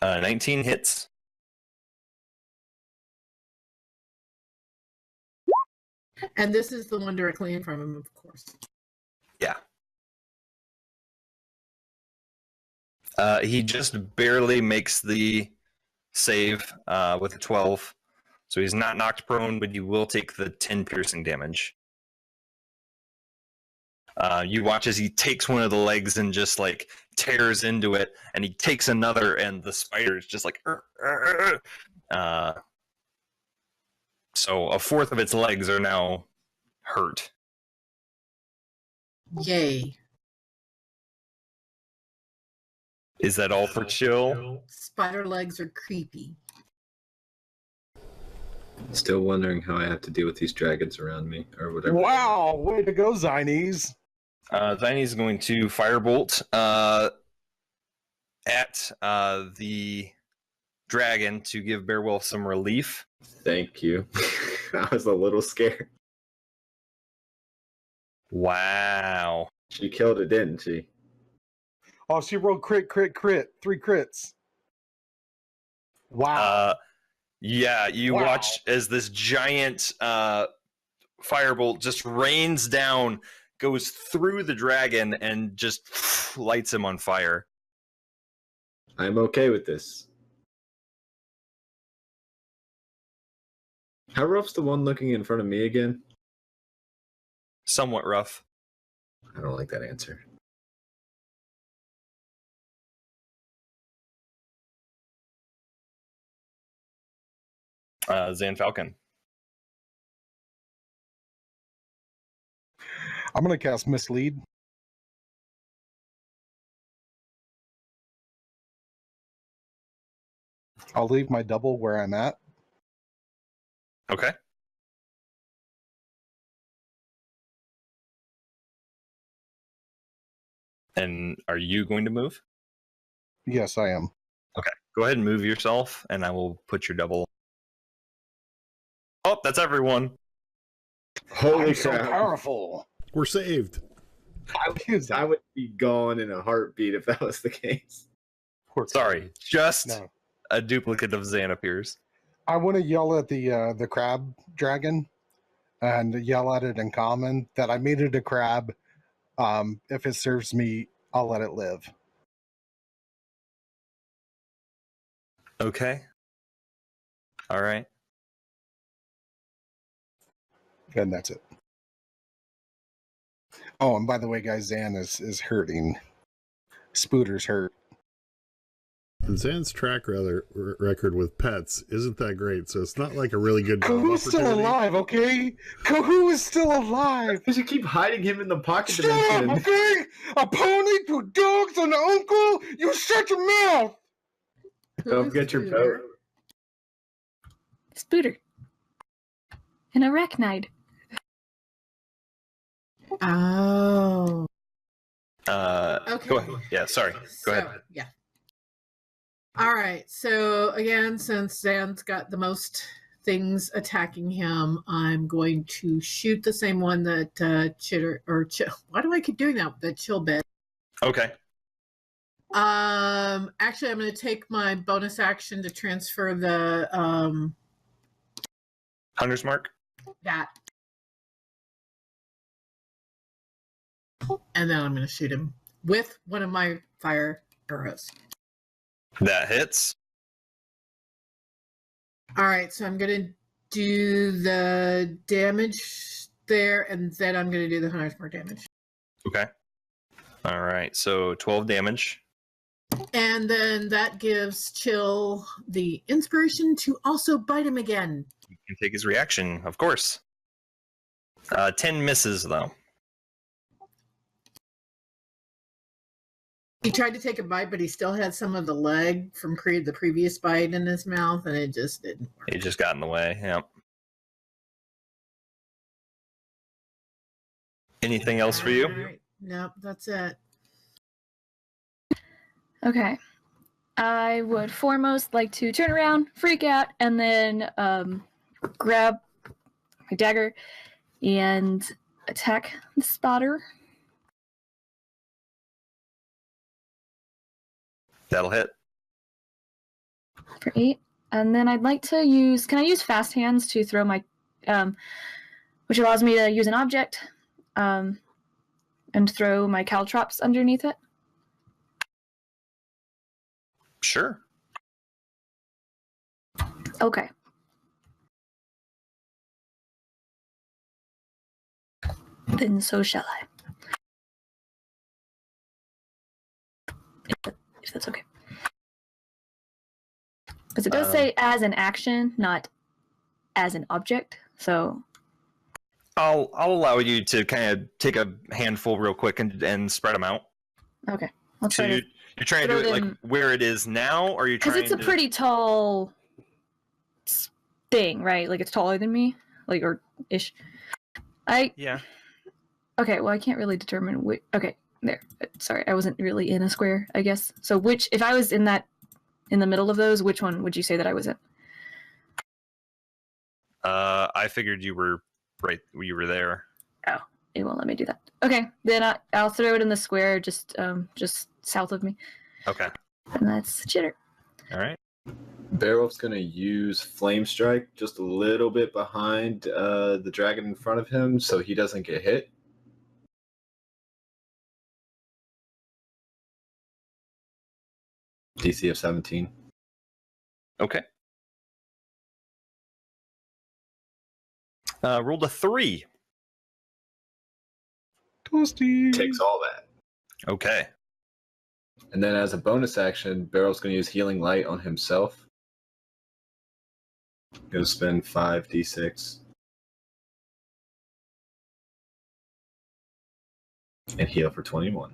19 hits. And this is the one directly in front of him, of course. Yeah. He just barely makes the save with a 12. So he's not knocked prone, but he will take the 10 piercing damage. You watch as he takes one of the legs and just like tears into it, and he takes another, and the spider is just like. So a fourth of its legs are now hurt. Yay. Is that all for Chill? Spider legs are creepy. Still wondering how I have to deal with these dragons around me, or whatever. Wow, way to go, Zinies. Ziny's going to firebolt at the dragon to give Beowulf some relief. Thank you. I was a little scared. Wow. She killed it, didn't she? Oh, she rolled crit. 3 crits. Wow. Yeah, you watch as this giant firebolt just rains down, goes through the dragon, and just lights him on fire. I'm okay with this. How rough's the one looking in front of me again? Somewhat rough. I don't like that answer. Zan Falcon. I'm going to cast Mislead. I'll leave my double where I'm at. Okay. And are you going to move? Yes, I am. Okay. Go ahead and move yourself, and I will put your double. Oh, that's everyone. Holy I'm so crap. powerful. We're saved. I would be gone in a heartbeat if that was the case. Sorry, just No. a duplicate of Zan appears. I want to yell at the crab dragon and yell at it in common that I made it a crab. If it serves me, I'll let it live. Okay. All right. And that's it. Oh, and by the way, guys, Zan is hurting. Spooter's hurt. And Zan's track record with pets isn't that great, so it's not like a really good job Kahu's still opportunity. alive, okay? Kahu is still alive. Because you keep hiding him in the pocket Stop, dimension. okay? A pony, 2 dogs, and an uncle? You shut your mouth! Don't get your boat. Spooter. An arachnid. Oh. Okay. Go ahead. Yeah, sorry. Go ahead. Yeah. All right. So again, since Zan's got the most things attacking him, I'm going to shoot the same one that Chill. Why do I keep doing that? The Chill bit. Okay. Actually, I'm going to take my bonus action to transfer the Hunter's Mark. that, and then I'm going to shoot him with one of my fire arrows. That hits. All right, so I'm going to do the damage there, and then I'm going to do the Hunter's Mark damage. Okay. All right. So 12 damage. And then that gives Chill the inspiration to also bite him again. You can take his reaction, of course. 10 misses, though. He tried to take a bite, but he still had some of the leg from the previous bite in his mouth, and it just didn't work. It just got in the way. Yep. Anything else for you? All right. Nope, that's it. Okay. I would foremost like to turn around, freak out, and then grab my dagger and attack the spotter. That'll hit. For 8. And then I'd like to use... Can I use fast hands to throw my... which allows me to use an object and throw my caltrops underneath it? Sure. Okay. Then so shall I. If that's okay. Because it does say as an action, not as an object. So I'll allow you to kind of take a handful real quick and spread them out. okay, I'll So try to. you're trying to do throw it like them- where it is now, or you're Because trying it's a to... pretty tall thing, right? Like it's taller than me, like or ish. Yeah. Okay, well I can't really determine which. Okay, there. Sorry, I wasn't really in a square, I guess. So if I was in the middle of those, which one would you say that I was in? I figured you were there. Oh, it won't let me do that. Okay, then I'll throw it in the square just south of me, Okay. and that's Chitter. All right. Beowulf's going to use Flame Strike just a little bit behind the dragon in front of him so he doesn't get hit. DC of 17. Okay. Rolled a 3. Toasty. Takes all that. Okay. And then as a bonus action, Barrel's going to use Healing Light on himself. Going to spend 5d6. And heal for 21.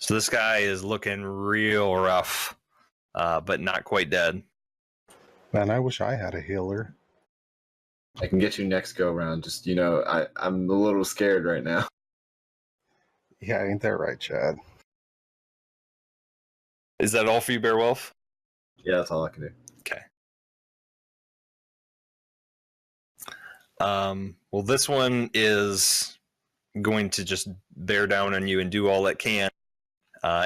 So this guy is looking real rough, but not quite dead. Man, I wish I had a healer. I can get you next go round. Just, I'm a little scared right now. Yeah, ain't that right, Chad? Is that all for you, Beowulf? Yeah, that's all I can do. Okay. Well, this one is going to just bear down on you and do all it can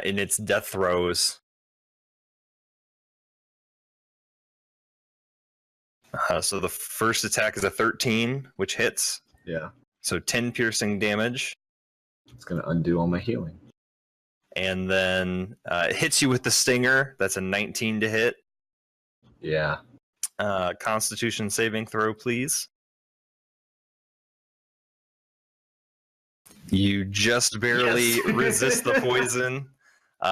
in its death throes. So the first attack is a 13, which hits. Yeah. So 10 piercing damage. It's going to undo all my healing. And then it hits you with the stinger. That's a 19 to hit. Yeah. Constitution saving throw, please. You just barely resist the poison.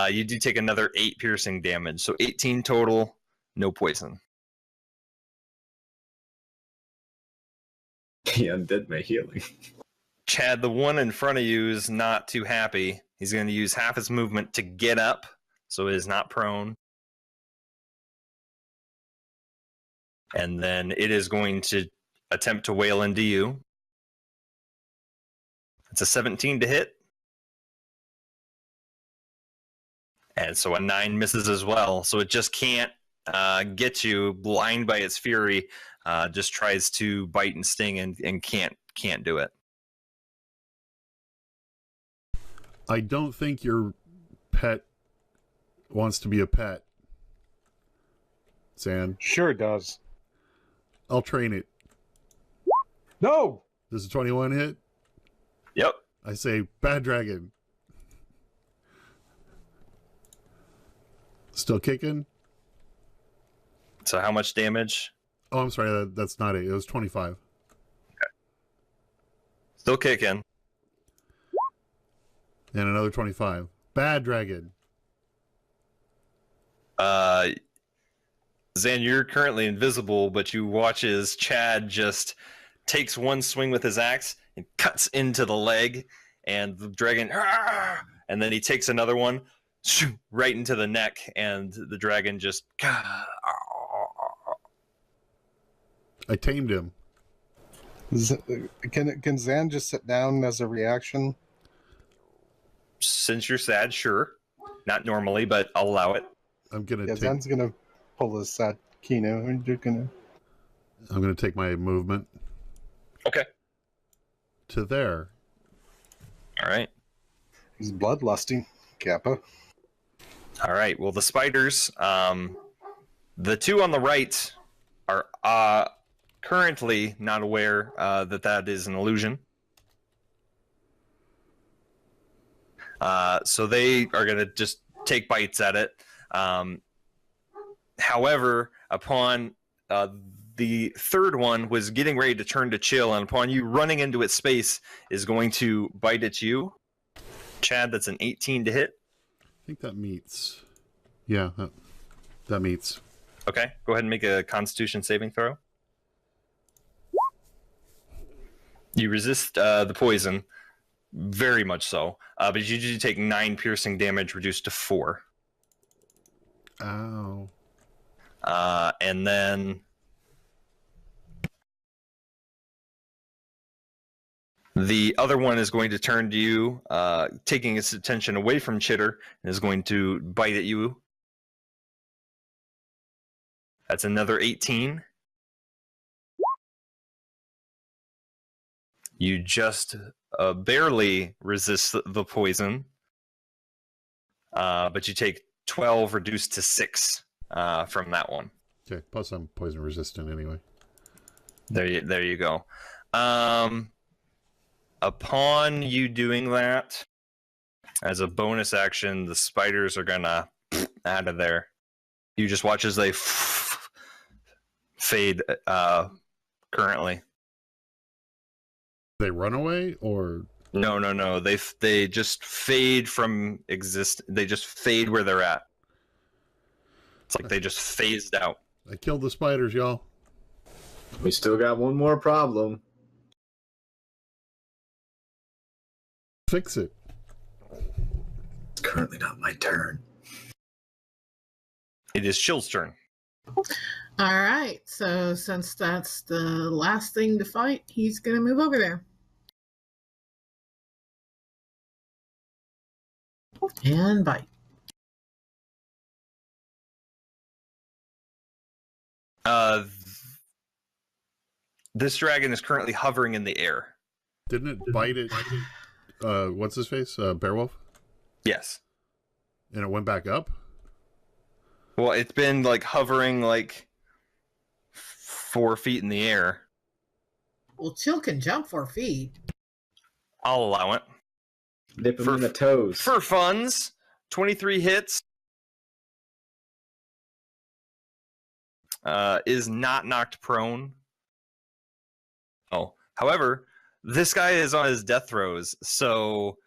You do take another 8 piercing damage. So 18 total, no poison. He undid my healing. Chad, the one in front of you is not too happy. He's going to use half his movement to get up, so it is not prone. And then it is going to attempt to wail into you. It's a 17 to hit. And so a 9 misses as well. So it just can't get you. Blind by its fury, just tries to bite and sting and can't do it. I don't think your pet wants to be a pet, San. Sure does. I'll train it. No! Does a 21 hit? Yep. I say, bad dragon. Still kicking? So how much damage? Oh, I'm sorry, that's not it. It was 25. Still kicking. And another 25. Bad dragon. Zan, you're currently invisible, but you watch as Chad just takes one swing with his axe and cuts into the leg, and the dragon, and then he takes another one, right into the neck, and the dragon just. I tamed him. Can Zan just sit down as a reaction? Since you're sad, sure. Not normally, but I'll allow it. I'm gonna Yeah, take. Zan's gonna pull his Kino, and you're gonna. I'm gonna take my movement Okay. to there. All right. He's bloodlusting, Kappa. All right. Well, the spiders, the two on the right are currently not aware that is an illusion. So they are going to just take bites at it. However, upon the third one was getting ready to turn to chill, and upon you running into its space, is going to bite at you. Chad, that's an 18 to hit. I think that meets. Yeah, that meets. Okay, go ahead and make a Constitution saving throw. You resist the poison, very much so, but you do take 9 piercing damage, reduced to 4. Ow. And then the other one is going to turn to you, taking its attention away from Chitter, and is going to bite at you. That's another 18. You just barely resist the poison, but you take 12 reduced to 6 from that one. Okay, plus I'm poison resistant anyway. There you go. Upon you doing that, as a bonus action, the spiders are gonna out of there. You just watch as they fade currently. They run away, or No. They just fade from exist. They just fade where they're at. It's like they just phased out. I killed the spiders, y'all. We still got one more problem. Fix it. It's currently not my turn. It is Chill's turn. All right. So since that's the last thing to fight, he's going to move over there. And bite. This dragon is currently hovering in the air. Didn't it bite it? What's his face? Beowulf? Yes. And it went back up? Well, it's been like hovering like 4 feet in the air. Well, Chill can jump 4 feet. I'll allow it. Nip him in the toes. For funds, 23 hits. Is not knocked prone. Oh, however, this guy is on his death throes, so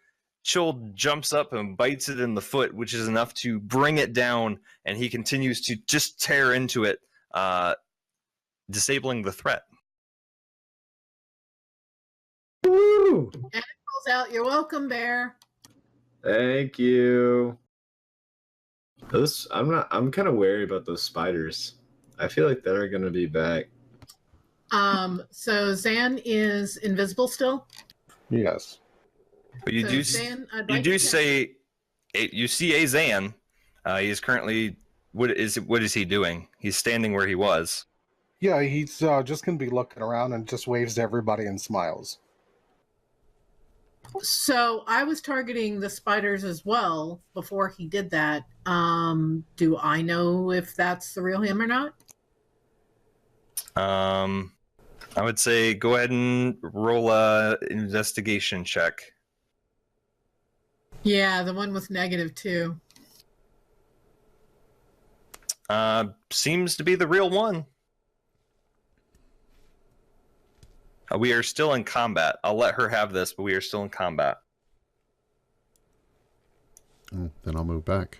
Chill jumps up and bites it in the foot, which is enough to bring it down, and he continues to just tear into it, disabling the threat. Woo! And it calls out, "You're welcome, bear." Thank you. I'm kind of wary about those spiders. I feel like they're gonna be back. So Zan is invisible still. Yes. But you So do Zan, I'd you like do to- say you see a Zan. He is currently what is he doing? He's standing where he was. Yeah, he's just going to be looking around and just waves to everybody and smiles. So I was targeting the spiders as well before he did that. Do I know if that's the real him or not? I would say go ahead and roll a investigation check. Yeah, the one with -2. Seems to be the real one. We are still in combat. I'll let her have this, but we are still in combat. Then I'll move back.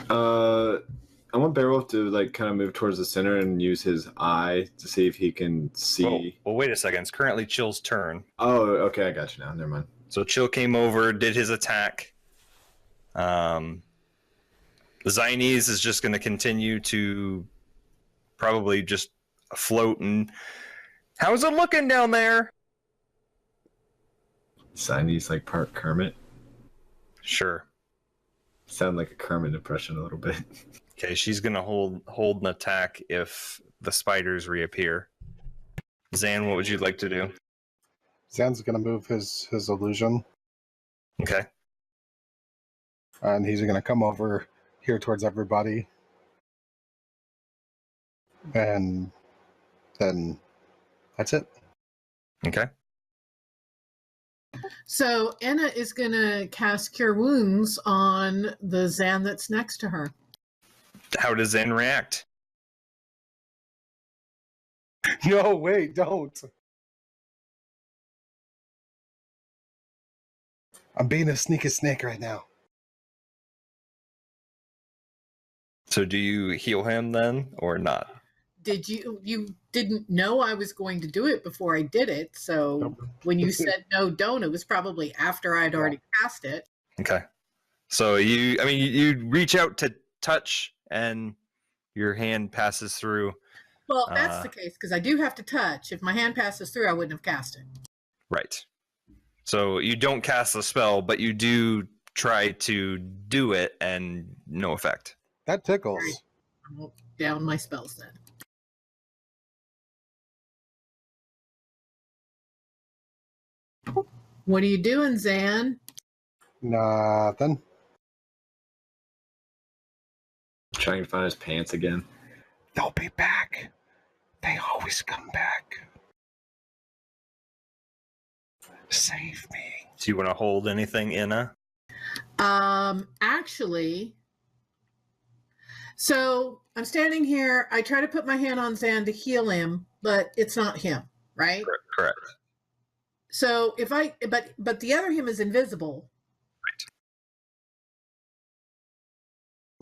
I want Beowulf to kind of move towards the center and use his eye to see if he can see. Well, wait a second. It's currently Chill's turn. Oh, okay, I got you now. Never mind. So Chill came over, did his attack. The Zionese is just going to continue to probably just float and how's it looking down there? Siamese like part Kermit. Sure. Sound like a Kermit impression a little bit. Okay, she's gonna hold an attack if the spiders reappear. Zan, what would you like to do? Zan's gonna move his illusion, Okay. and he's gonna come over here towards everybody, and then that's it. Okay. So Anna is going to cast Cure Wounds on the Zan that's next to her. How does Zan react? No, wait, don't. I'm being a sneaky snake right now. So do you heal him then or not? Did you didn't know I was going to do it before I did it, so when you said no, don't, it was probably after I'd already cast it. Okay. So you reach out to touch and your hand passes through. Well, that's the case, because I do have to touch. If my hand passes through, I wouldn't have cast it. Right. So you don't cast the spell, but you do try to do it and no effect. That tickles. Right. I'll down my spells then. What are you doing, Zan? Nothing. Trying to find his pants again. They'll be back. They always come back. Save me. Do you want to hold anything, Inna? Actually, so I'm standing here. I try to put my hand on Zan to heal him, but it's not him, right? Correct. So if but the other him is invisible.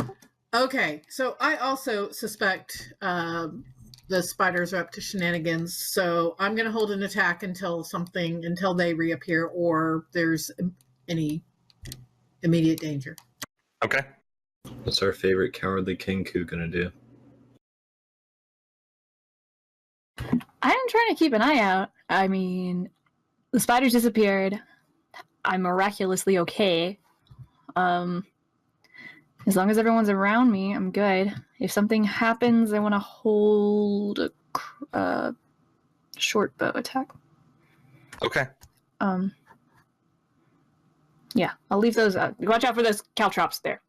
Right. Okay, so I also suspect the spiders are up to shenanigans. So I'm going to hold an attack until they reappear or there's any immediate danger. Okay. What's our favorite cowardly Kenku gonna do? I'm trying to keep an eye out. I mean, the spiders disappeared. I'm miraculously okay. As long as everyone's around me, I'm good. If something happens, I want to hold a short bow attack. Okay. Yeah, I'll leave those. Watch out for those caltrops there.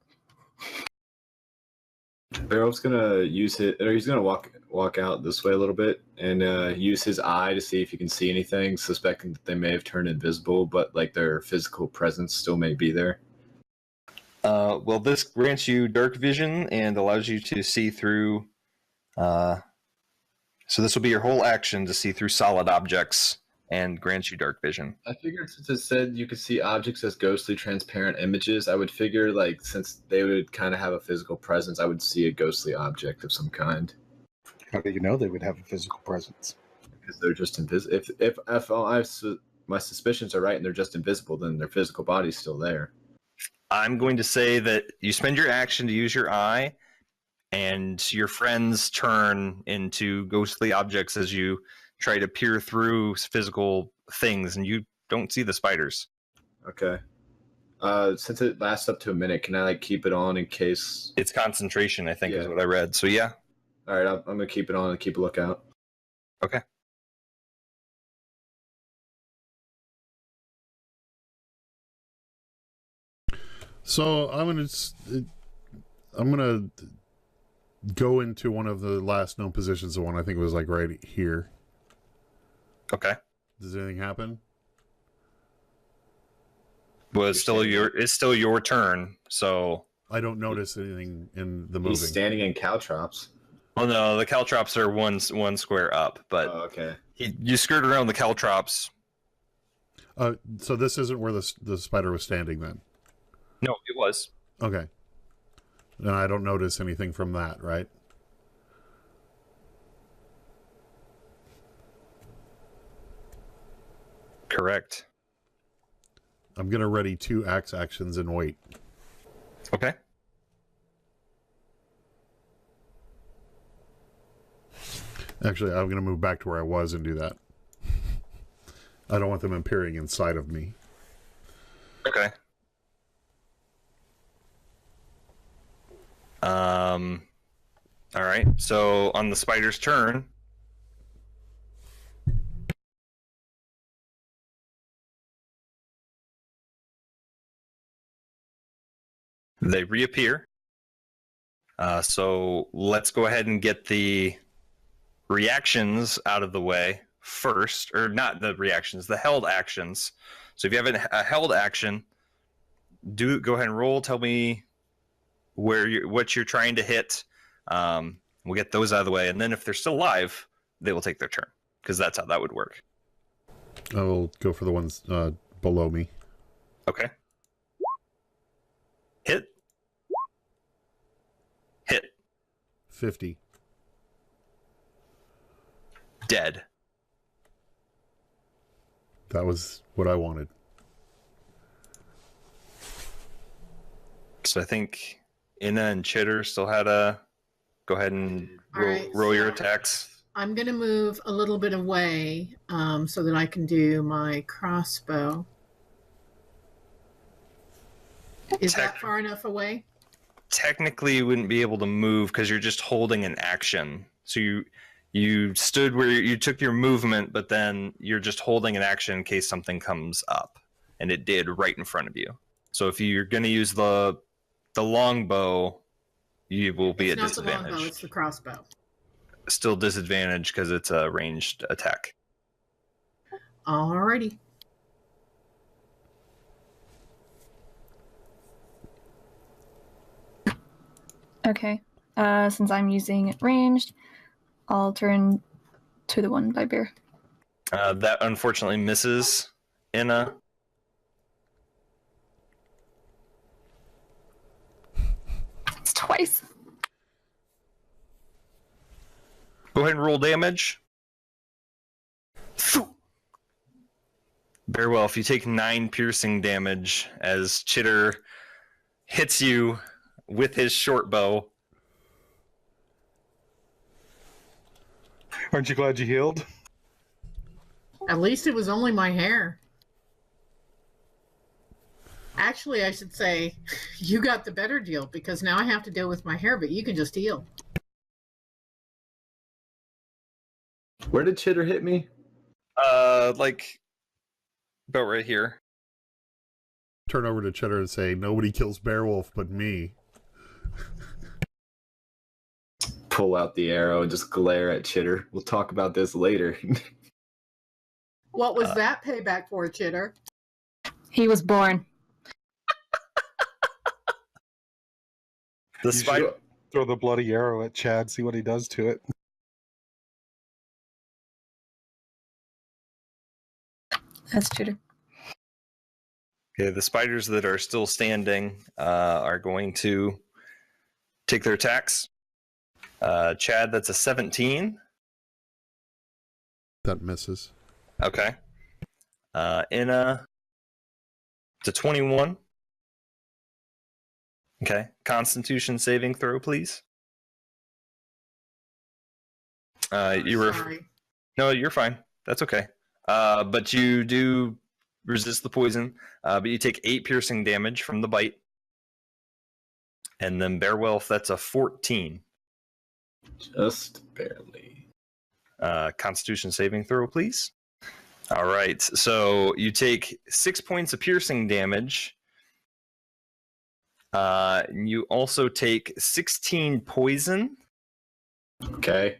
Barrel's gonna use it, or he's gonna walk out this way a little bit and use his eye to see if he can see anything, suspecting that they may have turned invisible, but like their physical presence still may be there. Well, this grants you dark vision and allows you to see through. So this will be your whole action to see through solid objects and grants you dark vision. I figured since it said you could see objects as ghostly transparent images, I would figure like since they would kind of have a physical presence, I would see a ghostly object of some kind. How do you know they would have a physical presence? Because they're just invisible. If my suspicions are right and they're just invisible, then their physical body's still there. I'm going to say that you spend your action to use your eye, and your friends turn into ghostly objects as you try to peer through physical things, and you don't see the spiders. Okay. Since it lasts up to a minute, can I like keep it on in case? It's concentration, I think, is what I read. So yeah. All right, I'm gonna keep it on and keep a lookout. Okay. So I'm gonna go into one of the last known positions. The one I think was like right here. Okay. Does anything happen? Well, it's still your turn, so I don't notice anything in the moving. He's standing in caltrops. well, no, the caltrops are one square up, but Okay. you skirt around the caltrops. So this isn't where the spider was standing then? No, it was. Okay. And I don't notice anything from that, right? Correct. I'm going to ready 2 axe actions and wait. Okay. Actually, I'm going to move back to where I was and do that. I don't want them appearing inside of me. Okay. All right. So on the spider's turn, they reappear. So let's go ahead and get the reactions out of the way first, or not the reactions, the held actions. So if you have a held action, go ahead and roll. Tell me what you're trying to hit. We'll get those out of the way, and then if they're still alive, they will take their turn, because that's how that would work. I'll go for the ones below me. Okay. Hit. 50. Dead. That was what I wanted. So I think Inna and Chitter still had a... Go ahead and roll your attacks. I'm going to move a little bit away so that I can do my crossbow. Is that far enough away? Technically, you wouldn't be able to move because you're just holding an action. So you stood where you took your movement, but then you're just holding an action in case something comes up, and it did right in front of you. So if you're going to use the longbow, you will be at disadvantage. It's not the longbow; it's the crossbow. Still disadvantage because it's a ranged attack. Alrighty. Okay. Since I'm using ranged, I'll turn to the one by Bear. That unfortunately misses Inna. It's twice. Go ahead and roll damage. Bearwolf, you take 9 piercing damage as Chitter hits you with his short bow. Aren't you glad you healed? At least it was only my hair. Actually, I should say you got the better deal because now I have to deal with my hair, but you can just heal. Where did Chitter hit me? Like about right here. Turn over to Cheddar and say, nobody kills Bearwolf but me. Pull out the arrow and just glare at Chitter. We'll talk about this later. What was that payback for, Chitter? He was born. The spider. Throw the bloody arrow at Chad, see what he does to it. That's Chitter. Okay, the spiders that are still standing are going to take their attacks. Chad, that's a 17. That misses. Okay. Inna, it's a 21. Okay. Constitution saving throw, please. Sorry. No, you're fine. That's okay. But you do resist the poison. But you take 8 piercing damage from the bite. And then Bearwolf, that's a 14. Just barely. Constitution saving throw, please. All right. So you take 6 points of piercing damage. You also take 16 poison. Okay.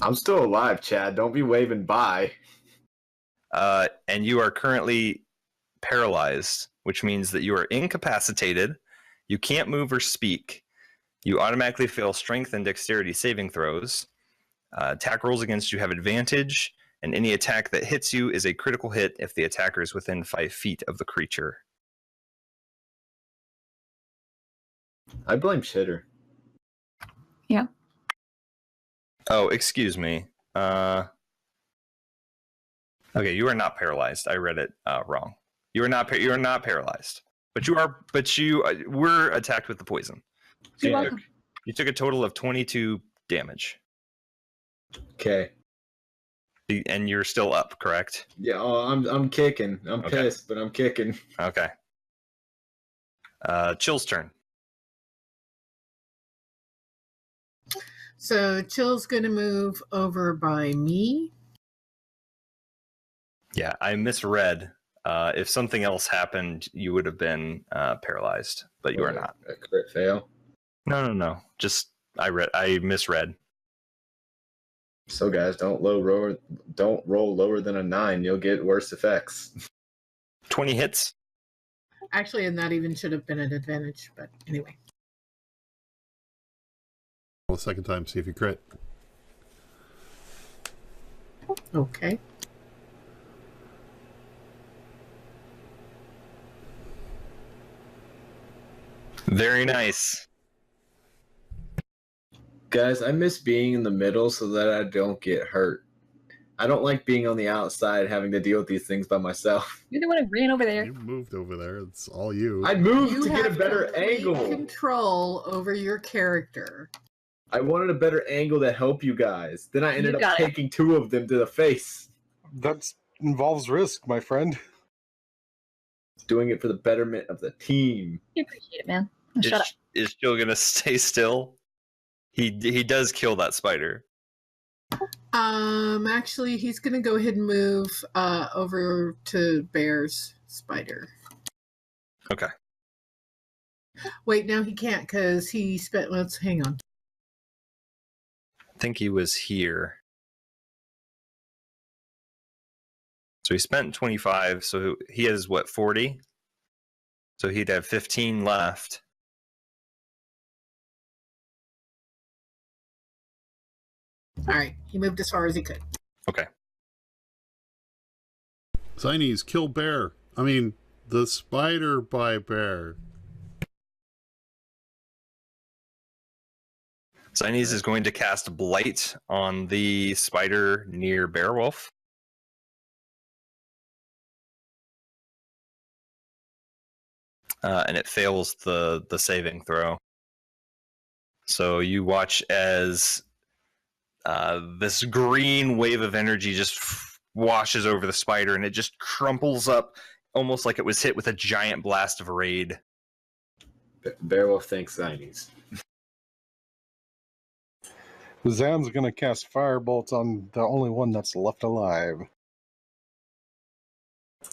I'm still alive, Chad. Don't be waving bye. And you are currently paralyzed, which means that you are incapacitated. You can't move or speak. You automatically fail strength and dexterity saving throws. Attack rolls against you have advantage, and any attack that hits you is a critical hit if the attacker is within 5 feet of the creature. I blame Chitter. Yeah. Oh, excuse me. Okay, you are not paralyzed. I read it wrong. You are not paralyzed. But you were attacked with the poison. So You're welcome. you took a total of 22 damage. Okay. And you're still up, correct? Yeah, I'm kicking. I'm Okay. pissed, but I'm kicking. Okay. Chill's turn. So Chill's going to move over by me. Yeah, I misread. If something else happened, you would have been paralyzed, but you are not. A crit fail. No. Just I misread. So guys, don't roll lower than a 9. You'll get worse effects. 20 hits. Actually, and that even should have been an advantage, but anyway. Well, the second time, see if you crit. Okay. Very nice. Guys, I miss being in the middle so that I don't get hurt. I don't like being on the outside having to deal with these things by myself. You're the one who ran over there. You moved over there. It's all you. I moved You to get a have better complete angle. control over your character. I wanted a better angle to help you guys. Then I ended You up got it. taking 2 of them to the face. That involves risk, my friend. Doing it for the betterment of the team. You appreciate it, man. Now shut up. Is Chill gonna stay still? He does kill that spider. Actually, he's gonna go ahead and move over to Bear's spider. Okay. Wait, no, he can't because he spent. Let's hang on. I think he was here. So he spent 25, so he has what, 40? So he'd have 15 left. All right, he moved as far as he could. Okay. Zinies, kill bear. I mean, the spider by bear. Zines is going to cast Blight on the spider near Beowulf. And it fails the saving throw. So you watch as this green wave of energy just washes over the spider, and it just crumples up almost like it was hit with a giant blast of raid. Beowulf thanks Zinies. Zan's gonna cast Firebolts on the only one that's left alive.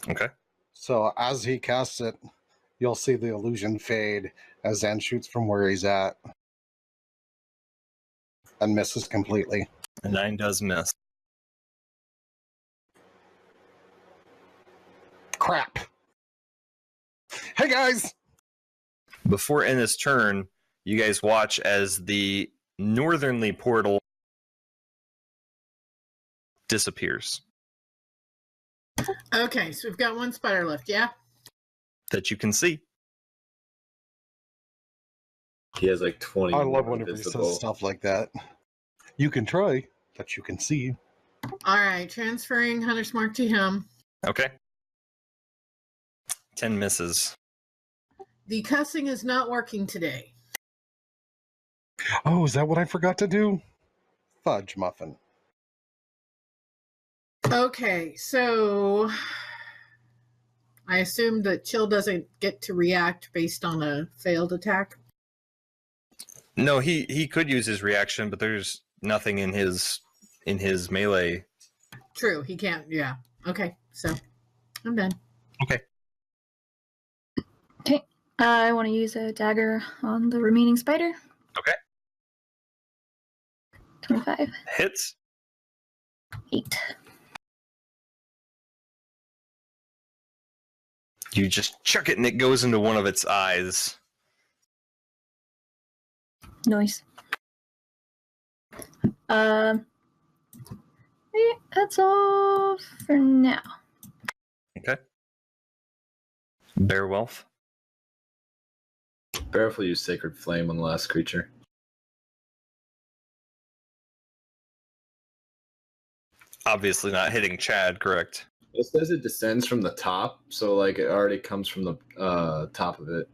Okay. So as he casts it, you'll see the illusion fade as Zan shoots from where he's at. And misses completely. A 9 does miss. Crap. Hey guys! Before in his turn, you guys watch as the northernly portal disappears. Okay, so we've got one spider left, yeah? That you can see. He has like 20. I love more whenever he visible. says stuff like that. You can try, but you can see. All right, transferring Hunter's Mark to him. Okay. 10 misses. The cussing is not working today. Oh, is that what I forgot to do? Fudge muffin. Okay, so I assume that Chill doesn't get to react based on a failed attack. No, he could use his reaction, but there's nothing in his melee. True, he can't. Yeah. Okay, so I'm done. Okay. Okay. I want to use a dagger on the remaining spider. Okay. 25. Hits. 8. You just chuck it and it goes into one of its eyes. Nice. That's all for now. Okay. Beowulf. Beowulf will use Sacred Flame on the last creature. Obviously not hitting Chad, correct? It says it descends from the top, so like it already comes from the top of it,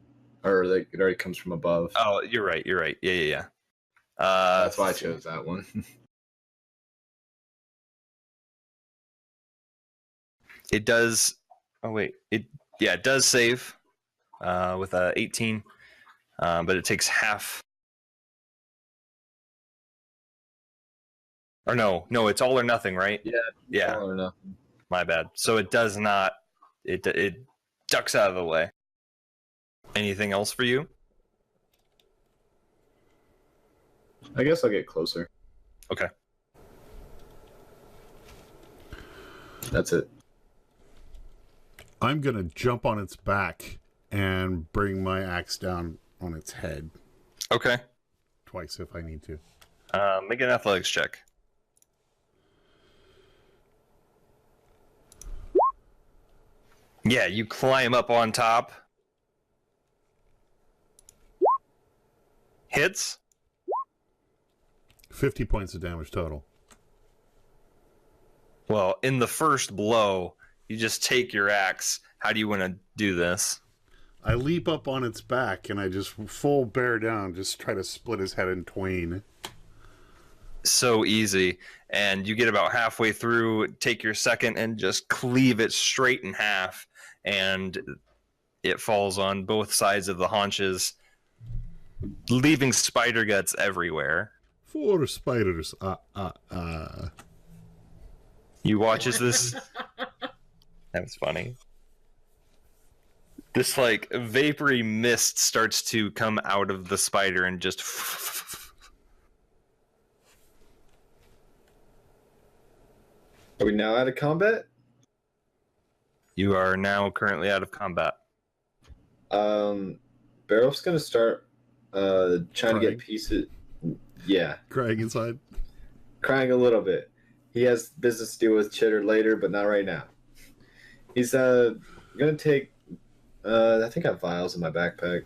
or like it already comes from above. Oh, you're right. You're right. Yeah. That's why I chose that one. It does. Oh wait. It does save with a 18, but it takes half. Or no, it's all or nothing, right? Yeah. All or nothing. My bad. So it does not. It ducks out of the way. Anything else for you? I guess I'll get closer. Okay. That's it. I'm gonna jump on its back and bring my axe down on its head Okay. twice if I need to. Make an athletics check. Yeah, you climb up on top. Hits. 50 points of damage total. Well, in the first blow, you just take your axe. How do you want to do this? I leap up on its back and I just full bear down, just try to split his head in twain. So easy. And you get about halfway through, take your second and just cleave it straight in half. And it falls on both sides of the haunches, leaving spider guts everywhere. 4 spiders. You watch as this. That was funny. This like vapory mist starts to come out of the spider and just. Are we now out of combat? You are now currently out of combat. Barrel's gonna start trying to get pieces. Yeah, Crying inside. crying a little bit. He has business to do with Chitter later, but not right now. He's gonna take. I think I have vials in my backpack.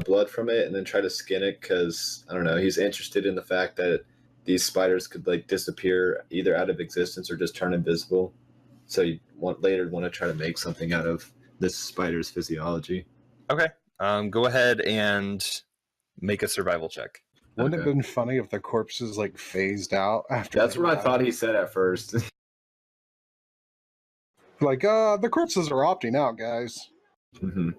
Blood from it, and then try to skin it because I don't know. He's interested in the fact that these spiders could like disappear either out of existence or just turn invisible. So you later want to try to make something out of this spider's physiology. Okay. Go ahead and make a survival check. Wouldn't it Okay. have been funny if the corpses like phased out after? That's they what I died? thought he said at first. Like, the corpses are opting out, guys. Mhm.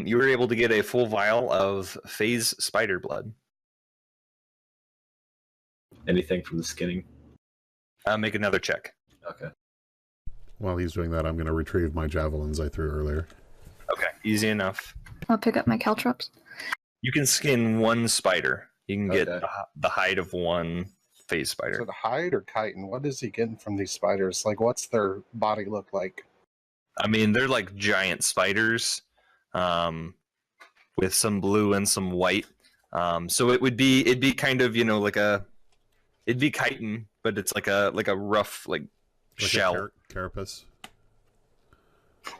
You were able to get a full vial of phase spider blood. Anything from the skinning? Make another check. Okay. While he's doing that, I'm going to retrieve my javelins I threw earlier. Okay, easy enough. I'll pick up my caltrops. You can skin one spider. You can get Okay. the hide of one phase Is spider. it hide or chitin? What is he getting from these spiders? Like, what's their body look like? I mean, they're like giant spiders, with some blue and some white. So it'd be kind of it'd be chitin, but it's like a rough like shell. Carapace.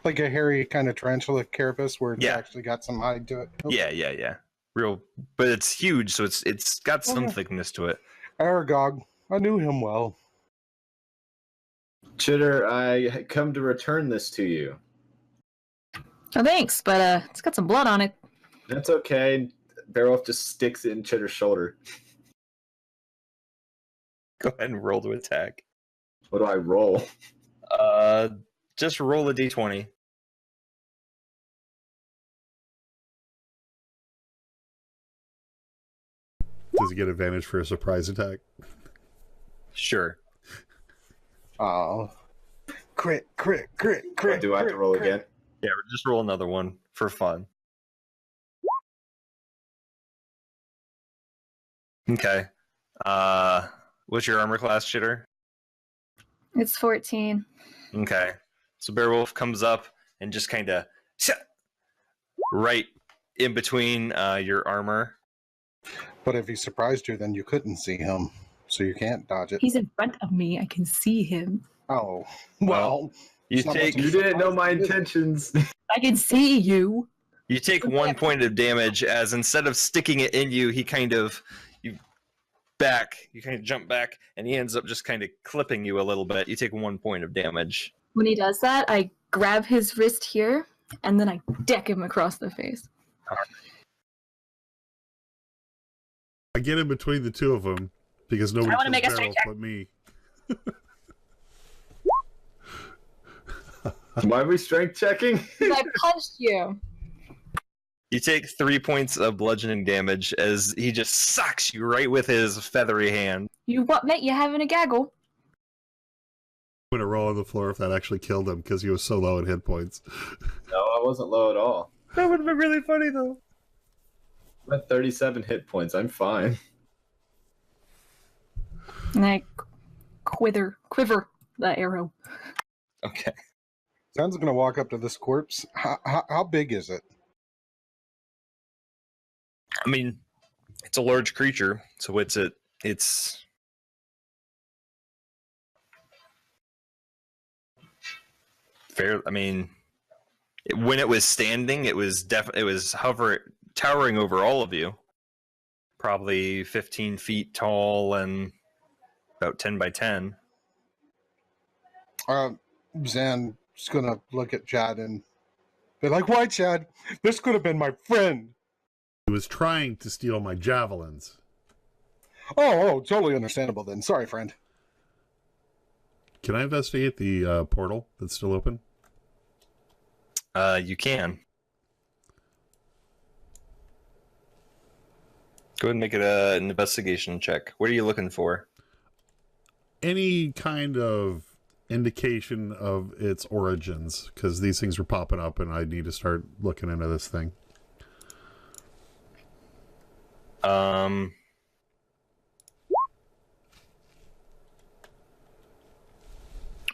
Like a hairy kind of tarantula carapace where it's Yeah. actually got some hide to it. Oh, Yeah. Real, but it's huge, so it's got some Okay. thickness to it. Aragog. I knew him well. Chitter, I come to return this to you. Oh, thanks, but it's got some blood on it. That's okay. Barrel just sticks it in Chitter's shoulder. Go ahead and roll to attack. What do I roll? Just roll a d20. Does he get advantage for a surprise attack? Sure. Oh. Crit. Do I have to roll again? Yeah, just roll another one for fun. Okay. What's your armor class, Chitter? It's 14. Okay. So Beowulf comes up and just kind of right in between your armor. But if he surprised you, then you couldn't see him. So you can't dodge it. He's in front of me. I can see him. Oh. Well. You it's not take much You of a didn't know my surprise, is it? intentions. I can see you. You take 1 point of damage as instead of sticking it in you, you kind of jump back, and he ends up just kind of clipping you a little bit. You take 1 point of damage. When he does that, I grab his wrist here, and then I deck him across the face. I get in between the two of them because nobody wanna make a kills strength Beryl but me. Why are we strength checking? I punched you. You take 3 points of bludgeoning damage as he just socks you right with his feathery hand. You what, mate? You having a gaggle? I'm gonna roll on the floor if that actually killed him because he was so low in hit points. No, I wasn't low at all. That would have been really funny, though. I'm at 37 hit points. I'm fine. And I quiver the arrow. Okay. Zan's gonna walk up to this corpse. How big is it? I mean, it's a large creature, so it's fair. I mean, when it was standing, it was towering over all of you. Probably 15 feet tall and about 10 by 10. Zan's gonna look at Chad and be like, "Why, Chad? This could have been my friend." He was trying to steal my javelins. Oh, totally understandable then. Sorry, friend. Can I investigate the portal that's still open? You can. Go ahead and make it an investigation check. What are you looking for? Any kind of indication of its origins, because these things were popping up and I need to start looking into this thing.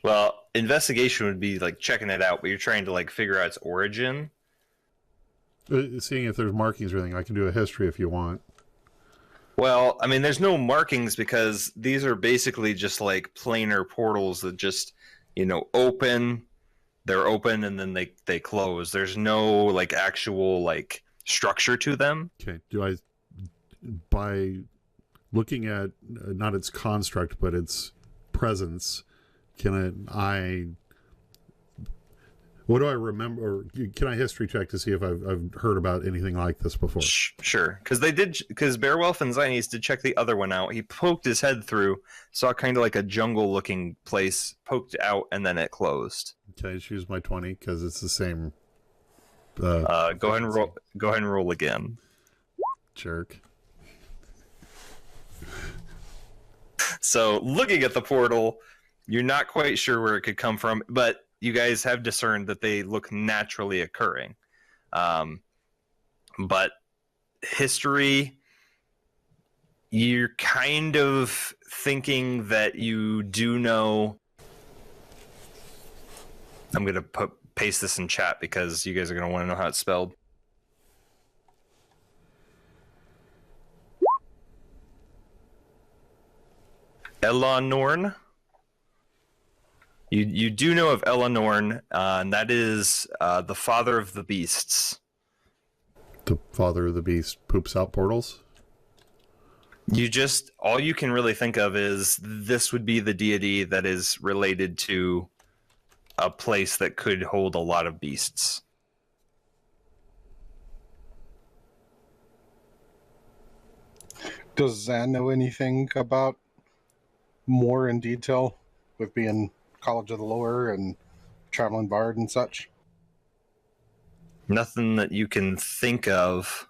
Well, investigation would be like checking it out, but you're trying to like figure out its origin. Seeing if there's markings or anything, I can do a history if you want. Well, I mean, there's no markings because these are basically just like planar portals that just, open. They're open and then they close. There's no like actual like structure to them. Okay. Do I, by looking at not its construct but its presence, what do I remember? Or can I history check to see if I've heard about anything like this before? Sure, because Beowulf and Zines did check the other one out. He poked his head through, saw kind of like a jungle-looking place, poked out, and then it closed. Okay, just use my 20 because it's the same. Go ahead and roll. Go ahead and roll again. Jerk. So, looking at the portal, you're not quite sure where it could come from, but you guys have discerned that they look naturally occurring. But history, you're kind of thinking that you do know. I'm going to paste this in chat because you guys are going to want to know how it's spelled. Elanorn. You do know of Elanorn, and that is the father of the beasts. The father of the beast poops out portals? All you can really think of is this would be the deity that is related to a place that could hold a lot of beasts. Does Zan know anything about more in detail with being College of the Lower and traveling bard and such? Nothing that you can think of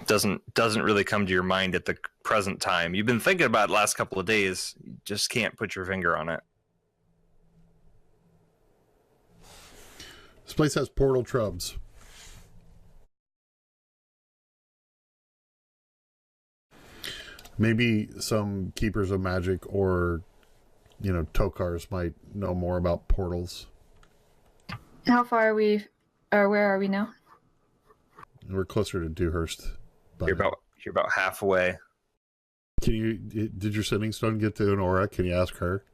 doesn't really come to your mind at the present time. You've been thinking about it the last couple of days. You just can't put your finger on it. This place has portal trubs. Maybe some keepers of magic or, Tokars might know more about portals. How far are we, or where are we now? We're closer to Dewhurst. You're about halfway. Did your sending stone get to Honora? Can you ask her?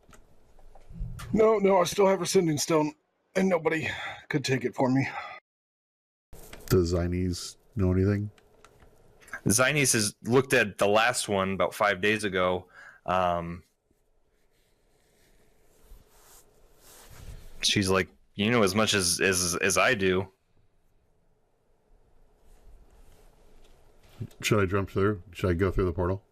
No, I still have her sending stone, and nobody could take it for me. Does Zines know anything? Zines has looked at the last one about 5 days ago. She's like, you know as much as I do. Should I jump through? Should I go through the portal?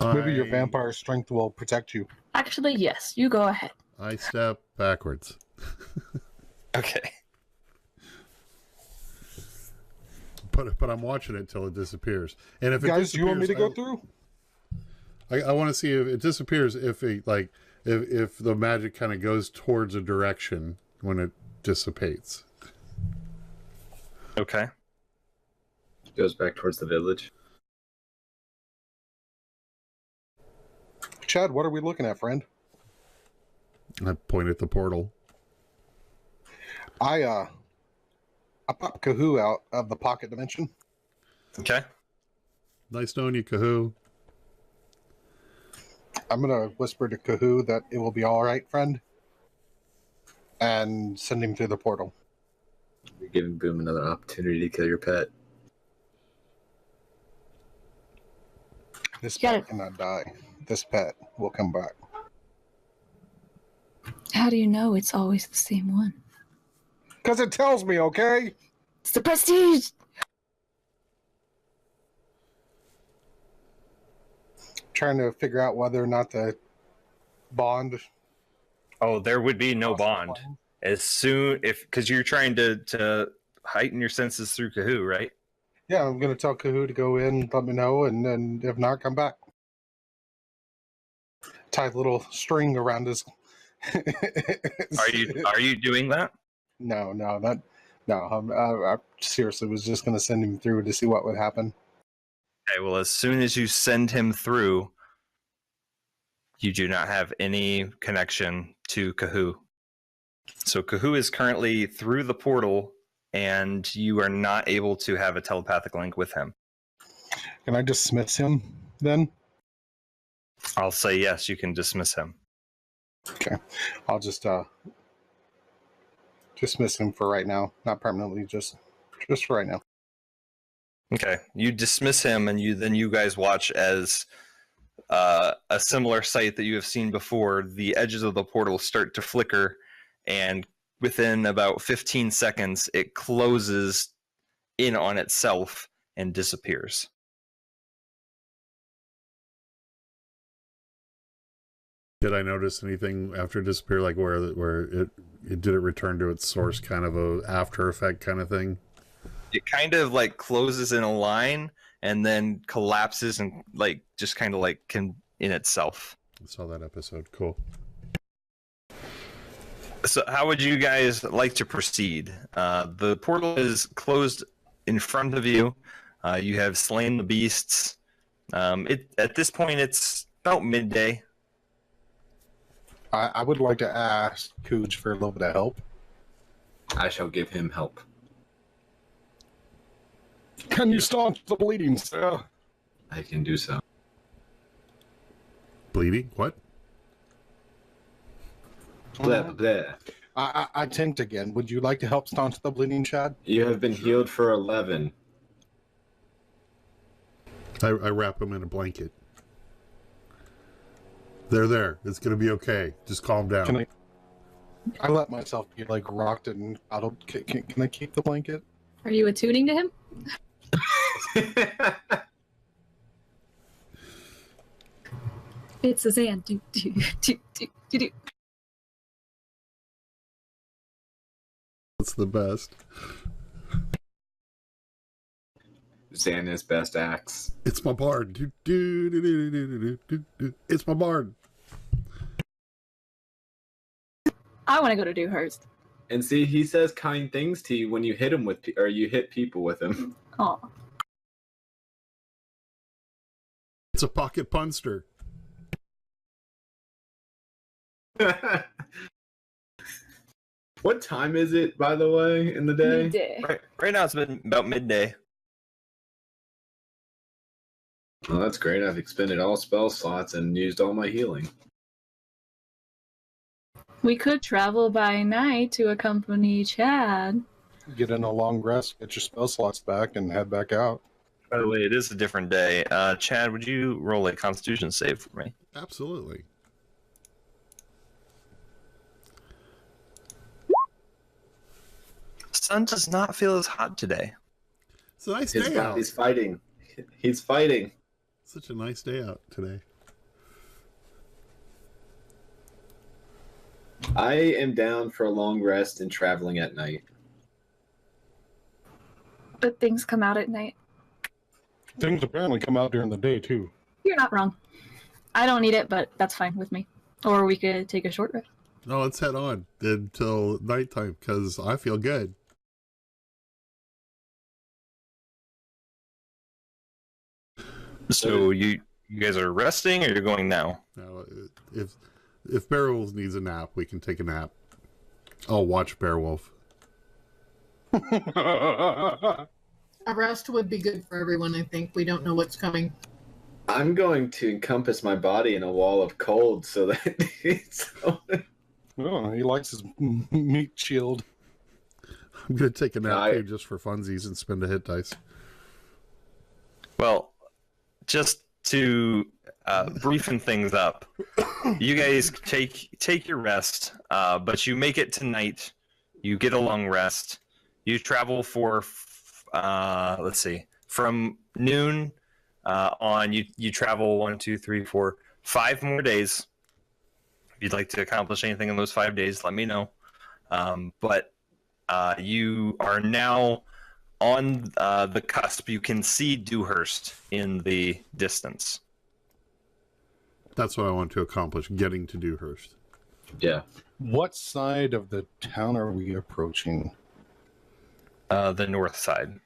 Maybe your vampire strength will protect you. Actually, yes. You go ahead. I step backwards. Okay. But I'm watching it till it disappears. And if it Guys, do you want me to go disappears, through? I want to see if it disappears. If the magic kind of goes towards a direction when it dissipates. Okay. Goes back towards the village. Chad, what are we looking at, friend? I point at the portal. I pop Kahoo out of the pocket dimension. Okay. Nice knowing you, Kahoo. I'm gonna whisper to Kahoo that it will be all right, friend, and send him through the portal. You're giving Boom another opportunity to kill your pet. This Yeah. pet cannot die. This pet will come back. How do you know it's always the same one? Because it tells me, okay? It's the prestige! Trying to figure out whether or not the bond. Oh, there would be no bond as soon because you're trying to heighten your senses through Kahoo, right? Yeah, I'm gonna tell Kahoo to go in, let me know, and then if not, come back. Tie a little string around his. Are you doing that? No. I seriously was just gonna send him through to see what would happen. Okay, well, as soon as you send him through, you do not have any connection to Kahoo. So Kahoo is currently through the portal, and you are not able to have a telepathic link with him. Can I dismiss him then? I'll say yes, you can dismiss him. Okay, I'll just dismiss him for right now, not permanently, just for right now. Okay, you dismiss him, and you guys watch as a similar sight that you have seen before. The edges of the portal start to flicker, and within about 15 seconds, it closes in on itself and disappears. Did I notice anything after it disappeared, like where it did it return to its source, kind of a after effect kind of thing? It kind of like closes in a line and then collapses and like just kind of like can in itself. I saw that episode. Cool. So how would you guys like to proceed? The portal is closed in front of you. You have slain the beasts. At this point, it's about midday. I would like to ask Cooge for a little bit of help. I shall give him help. Can you staunch the bleeding, sir? I can do so. Bleeding? What? Blah, blah. I tanked again. Would you like to help staunch the bleeding, Chad? You have been healed for 11. I wrap him in a blanket. They're there. It's gonna be okay. Just calm down. Can I let myself be like rocked and can I keep the blanket? Are you attuning to him? It's a Zan. Do, do, do, do, do, do. That's the best. Xana's best axe. It's my bard. It's my bard. I want to go to Dewhurst. And see, he says kind things to you when you hit him with, or you hit people with him. Oh, It's a pocket punster. What time is it, by the way, in the day? midday. Right now, it's been about midday. Oh, that's great. I've expended all spell slots and used all my healing. We could travel by night to accompany Chad. Get in a long rest, get your spell slots back, and head back out. By the way, it is a different day. Chad, would you roll a Constitution save for me? Absolutely. sun does not feel as hot today. It's a nice His day out. body's fighting. He's fighting. Such a nice day out today. I am down for a long rest and traveling at night. But things come out at night. Things apparently come out during the day too. You're not wrong. I don't need it, but that's fine with me. Or we could take a short rest. No, let's head on until nighttime because I feel good. So you guys are resting, or you're going now? Now, if Beowulf needs a nap, we can take a nap. I'll watch Beowulf. A rest would be good for everyone, I think. We don't know what's coming. I'm going to encompass my body in a wall of cold so that it's... Oh, he likes his meat chilled. I'm going to take a nap too, just for funsies and spend a hit dice. Well, just to briefen things up, you guys take your rest, but you make it tonight. You get a long rest. You travel for, let's see, from noon on. You travel 1, 2, 3, 4, 5 more days. If you'd like to accomplish anything in those 5 days, let me know. But you are now on the cusp. You can see Dewhurst in the distance. That's what I want to accomplish, getting to Dewhurst. Yeah. What side of the town are we approaching? The north side.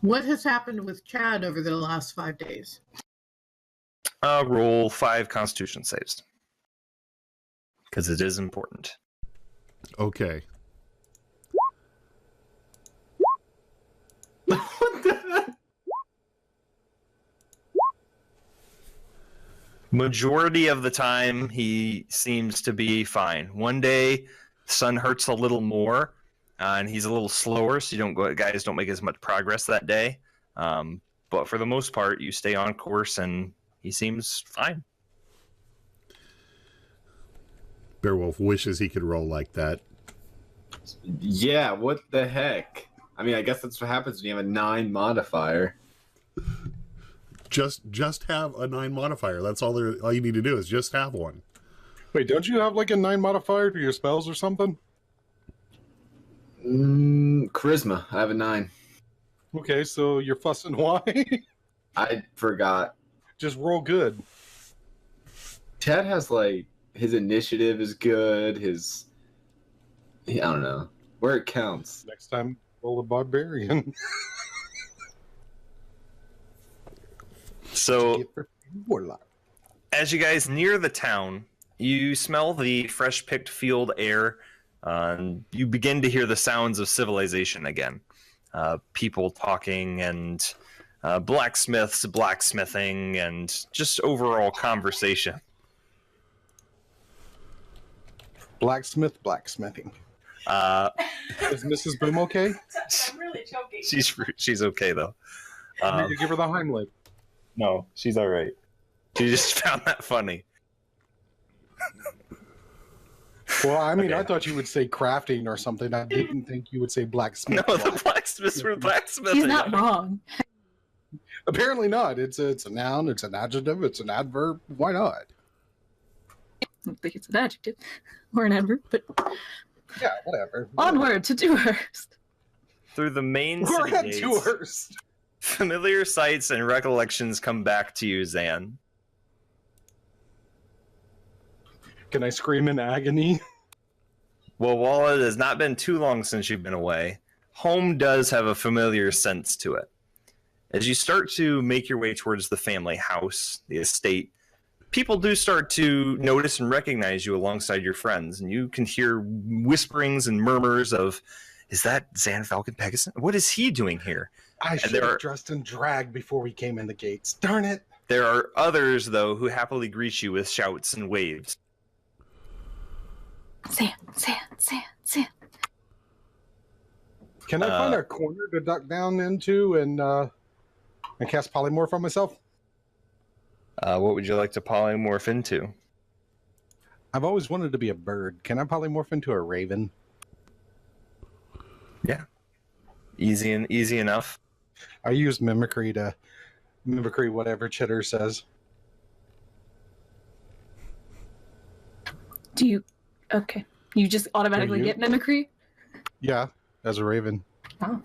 What has happened with Chad over the last 5 days? Roll 5 Constitution saves. Because it is important. Okay. What the heck? Majority of the time, he seems to be fine. One day, sun hurts a little more, and he's a little slower, so guys don't make as much progress that day. But for the most part, you stay on course, and he seems fine. Beowulf wishes he could roll like that. Yeah, what the heck? I mean, I guess that's what happens when you have a 9 modifier. Just have a 9 modifier. That's all you need to do is just have one. Wait, don't you have like a 9 modifier to your spells or something? Charisma. I have a 9. Okay, so you're fussing why? I forgot. Just roll good. Chad has like his initiative is good. I don't know where it counts. Next time, roll a barbarian. So, Warlock. as you guys near the town, you smell the fresh-picked field air. You begin to hear the sounds of civilization again. People talking and blacksmiths blacksmithing and just overall conversation. Blacksmithing. Is Mrs. Boom okay? I'm really choking. She's okay though. Did you give her the Heimlich? No, she's all right. She just found that funny. Well, I mean, Okay. I thought you would say crafting or something. I didn't think you would say blacksmith. No, the blacksmiths were blacksmithing. He's not wrong. Apparently not. It's a noun. It's an adjective. It's an adverb. Why not? I don't think it's an adjective or an adverb, but Yeah, whatever. onward to Dewhurst. Through the main We're city at gates, Dewhurst. familiar sights and recollections come back to you, Zan. Can I scream in agony? Well, while it has not been too long since you've been away, home does have a familiar sense to it. As you start to make your way towards the family house, the estate, people do start to notice and recognize you alongside your friends, and you can hear whisperings and murmurs of, is that Zan Falcon Pegasus? What is he doing here? I should there have are- dressed in drag before we came in the gates. Darn it. There are others, though, who happily greet you with shouts and waves. Sam. Can I find a corner to duck down into and cast polymorph on myself? What would you like to polymorph into? I've always wanted to be a bird. Can I polymorph into a raven? Yeah, easy enough. I use mimicry to mimicry whatever Chitter says. Do you? Okay. You just automatically you? get mimicry? Yeah, as a raven. Oh.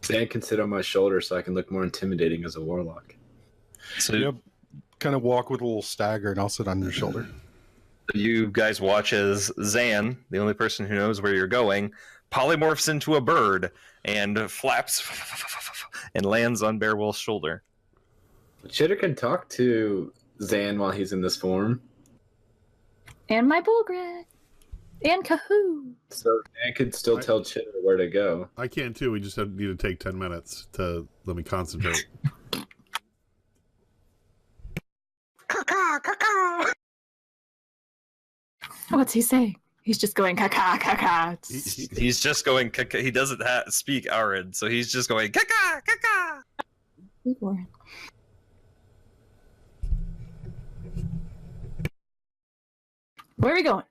Zan can sit on my shoulder so I can look more intimidating as a warlock. So Yep. Kind of walk with a little stagger, and I'll sit on your shoulder. you guys watch as Zan, the only person who knows where you're going, polymorphs into a bird and flaps and lands on Beowulf's shoulder. Chitter can talk to Zan while he's in this form. And my bullgrat. And Kahoo. So Zan could still tell Chitter where to go. I can too. We just need to take 10 minutes to let me concentrate. What's he saying? He's just going caca caca. He's just going caca. He doesn't speak Arid, so he's just going caca caca. Where are we going?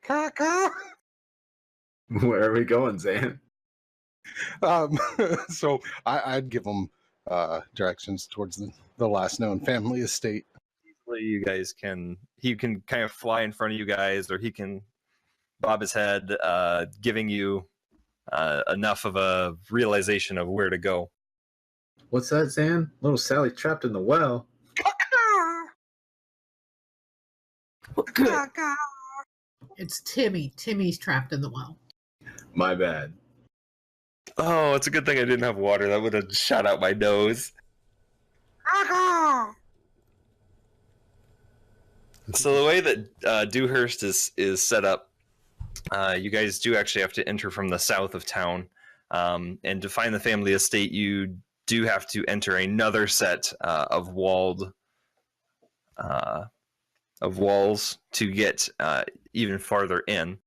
Caca. Where are we going, Zan? So I'd give him directions towards the last known family estate. You guys he can kind of fly in front of you guys, or he can bob his head, giving you enough of a realization of where to go. What's that, Zan? Little Sally trapped in the well. Good. It's Timmy. Timmy's trapped in the well. My bad. Oh, it's a good thing I didn't have water. That would have shot out my nose. So the way that Dewhurst is set up, you guys do actually have to enter from the south of town, and to find the family estate, you do have to enter another set of walls to get even farther in.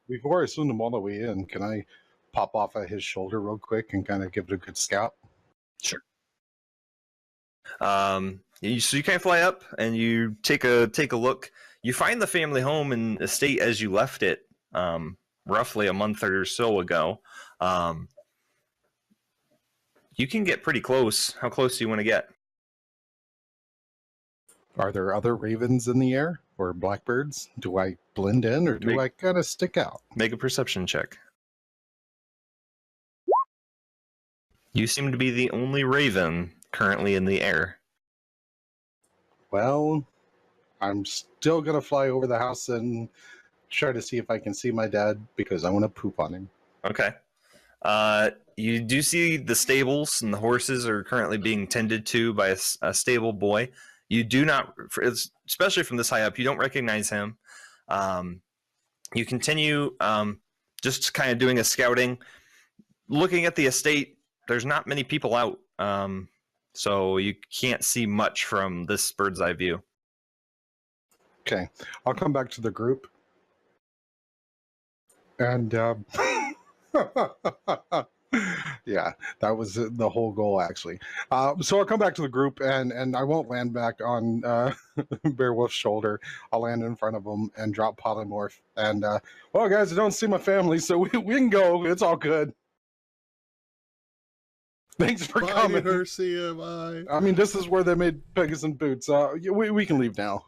Before I send him all the way in, can I pop off at his shoulder real quick and kind of give it a good scout? Sure. So you kind of fly up and you take a look. You find the family home and estate as you left it, roughly a month or so ago. You can get pretty close. How close do you want to get? Are there other ravens in the air or blackbirds? Do I blend in or do I kind of stick out? Make a perception check. You seem to be the only raven currently in the air. Well, I'm still going to fly over the house and try to see if I can see my dad because I want to poop on him. Okay. You do see the stables, and the horses are currently being tended to by a stable boy. You do not, especially from this high up, you don't recognize him. You continue just kind of doing a scouting. Looking at the estate, there's not many people out, so you can't see much from this bird's eye view. Okay, I'll come back to the group. And yeah, that was the whole goal, actually. So I'll come back to the group, and I won't land back on Beowulf's shoulder. I'll land in front of him and drop polymorph. And, well, guys, I don't see my family, so we can go. It's all good. Thanks for coming. Bye, see you, bye. I mean, this is where they made Pegasus and boots. We can leave now.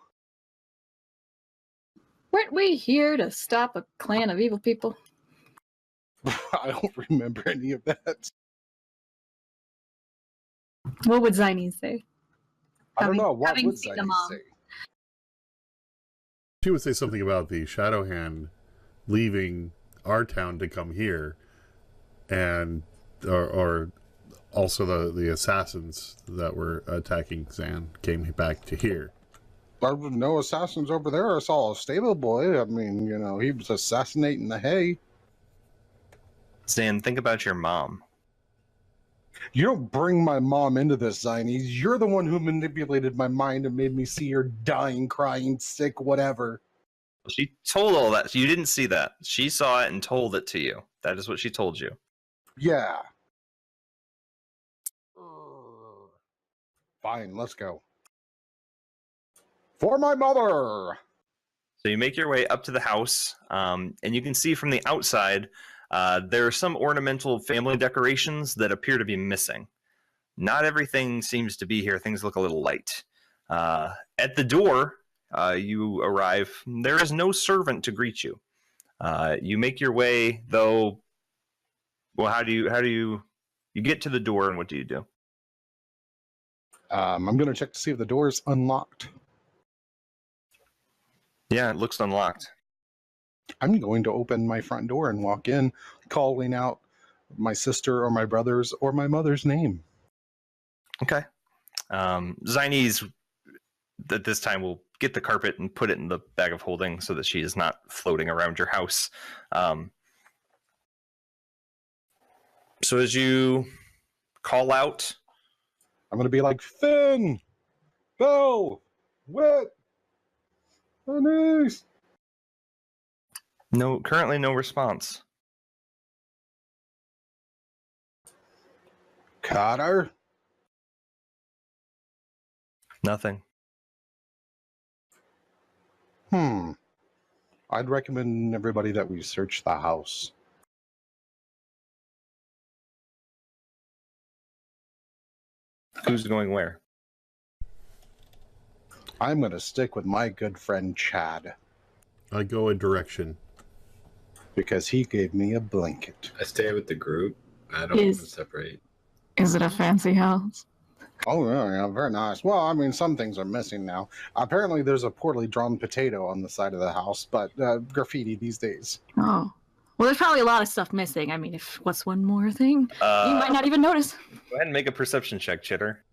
Weren't we here to stop a clan of evil people? I don't remember any of that. What would Ziny say? I don't know. What having would seen Ziny the mom. say? She would say something about the Shadow Hand leaving our town to come here, and or also the assassins that were attacking Zan came back to here. There were no assassins over there. I saw a stable boy. I mean, you know, he was assassinating the hay. Zan, think about your mom. You don't bring my mom into this, Ziny. You're the one who manipulated my mind and made me see her dying, crying, sick, whatever. She told all that. You didn't see that. She saw it and told it to you. That is what she told you. Yeah. Fine, let's go. For my mother! So you make your way up to the house, and you can see from the outside there are some ornamental family decorations that appear to be missing. Not everything seems to be here. Things look a little light. At the door, you arrive. There is no servant to greet you. You make your way, though. Well, how do you get to the door, and what do you do? I'm going to check to see if the door is unlocked. Yeah, it looks unlocked. I'm going to open my front door and walk in, calling out my sister or my brother's or my mother's name. Okay. Zaine's at this time will get the carpet and put it in the bag of holding so that she is not floating around your house. So as you call out, I'm going to be like, Finn! Bill! Wit! Denise! currently no response. Cotter? Nothing. I'd recommend everybody that we search the house. Who's going where? I'm going to stick with my good friend Chad I go a direction. because he gave me a blanket. I stay with the group. I don't want to separate. Is it a fancy house? Oh, yeah, very nice. Well, I mean, some things are missing now. Apparently, there's a poorly drawn potato on the side of the house, but graffiti these days. Oh. Well, there's probably a lot of stuff missing. I mean, if what's one more thing? You might not even notice. Go ahead and make a perception check, Chitter.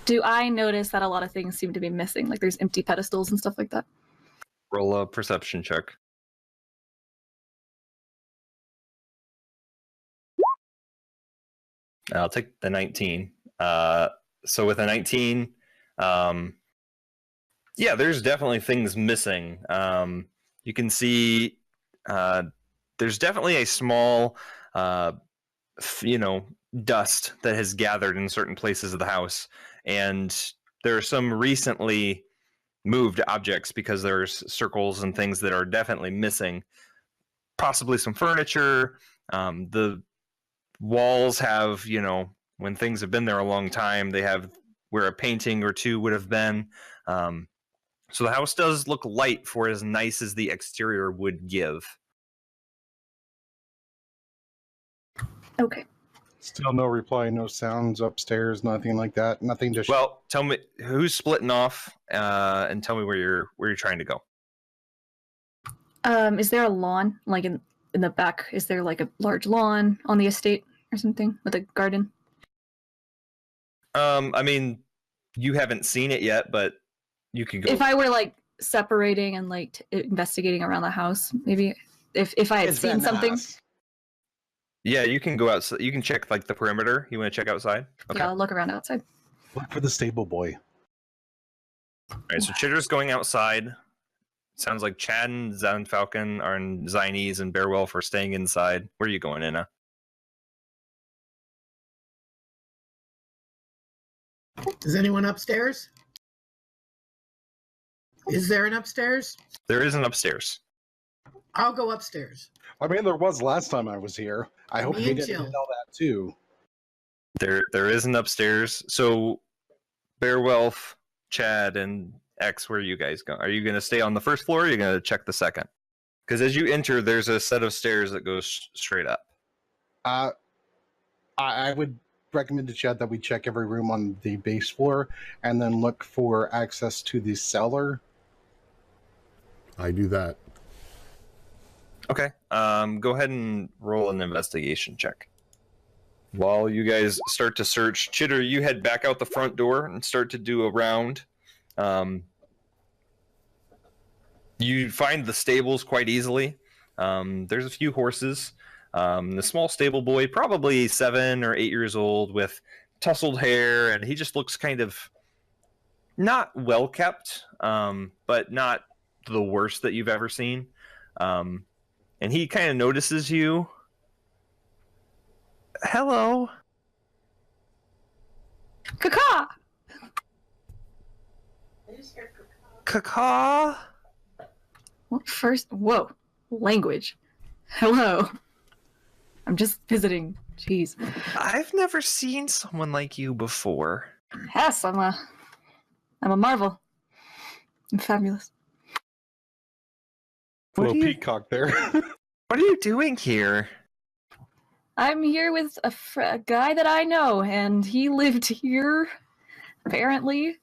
Do I notice that a lot of things seem to be missing? Like there's empty pedestals and stuff like that? Roll a perception check. I'll take the 19. So with a 19, yeah, there's definitely things missing. You can see there's definitely a small, dust that has gathered in certain places of the house. And there are some recently moved objects because there's circles and things that are definitely missing. Possibly some furniture. The walls have, when things have been there a long time, they have where a painting or two would have been. So the house does look light for as nice as the exterior would give. Okay. Still no reply, no sounds upstairs, nothing like that. Nothing to. Well, tell me who's splitting off, and tell me where you're trying to go. Is there a lawn, like in the back? Is there like a large lawn on the estate or something with a garden? I mean, you haven't seen it yet, but you could go. If I were like separating and like investigating around the house, maybe if I had It's seen Van something. Ness. Yeah, you can go out. You can check like the perimeter. You want to check outside? Okay. Yeah, I'll look around outside. Look for the stable boy. All right. So Chitter's going outside. Sounds like Chad and Zan Falcon are in Zines and Bearwolf are staying inside. Where are you going, Inna? Is anyone upstairs? Is there an upstairs? There is an upstairs. I'll go upstairs. I mean, there was last time I was here. I hope Me you and didn't Jill. know that too. There is an upstairs. So Bearwolf, Chad, and X, where are you guys going? Are you going to stay on the first floor or are you going to check the second? Because as you enter, there's a set of stairs that goes straight up. I would recommend to Chad that we check every room on the base floor and then look for access to the cellar. I do that. Okay. Go ahead and roll an investigation check. While you guys start to search, Chitter, you head back out the front door and start to do a round. You find the stables quite easily. There's a few horses. The small stable boy, probably 7 or 8 years old, with tousled hair, and he just looks kind of not well kept, but not the worst that you've ever seen. and he kind of notices you. Hello. Caca! Caca. What first? Whoa. Language. Hello. I'm just visiting. Jeez. I've never seen someone like you before. Yes, I'm a marvel. I'm fabulous. What Little are you- peacock there. What are you doing here? I'm here with a guy that I know, and he lived here, apparently.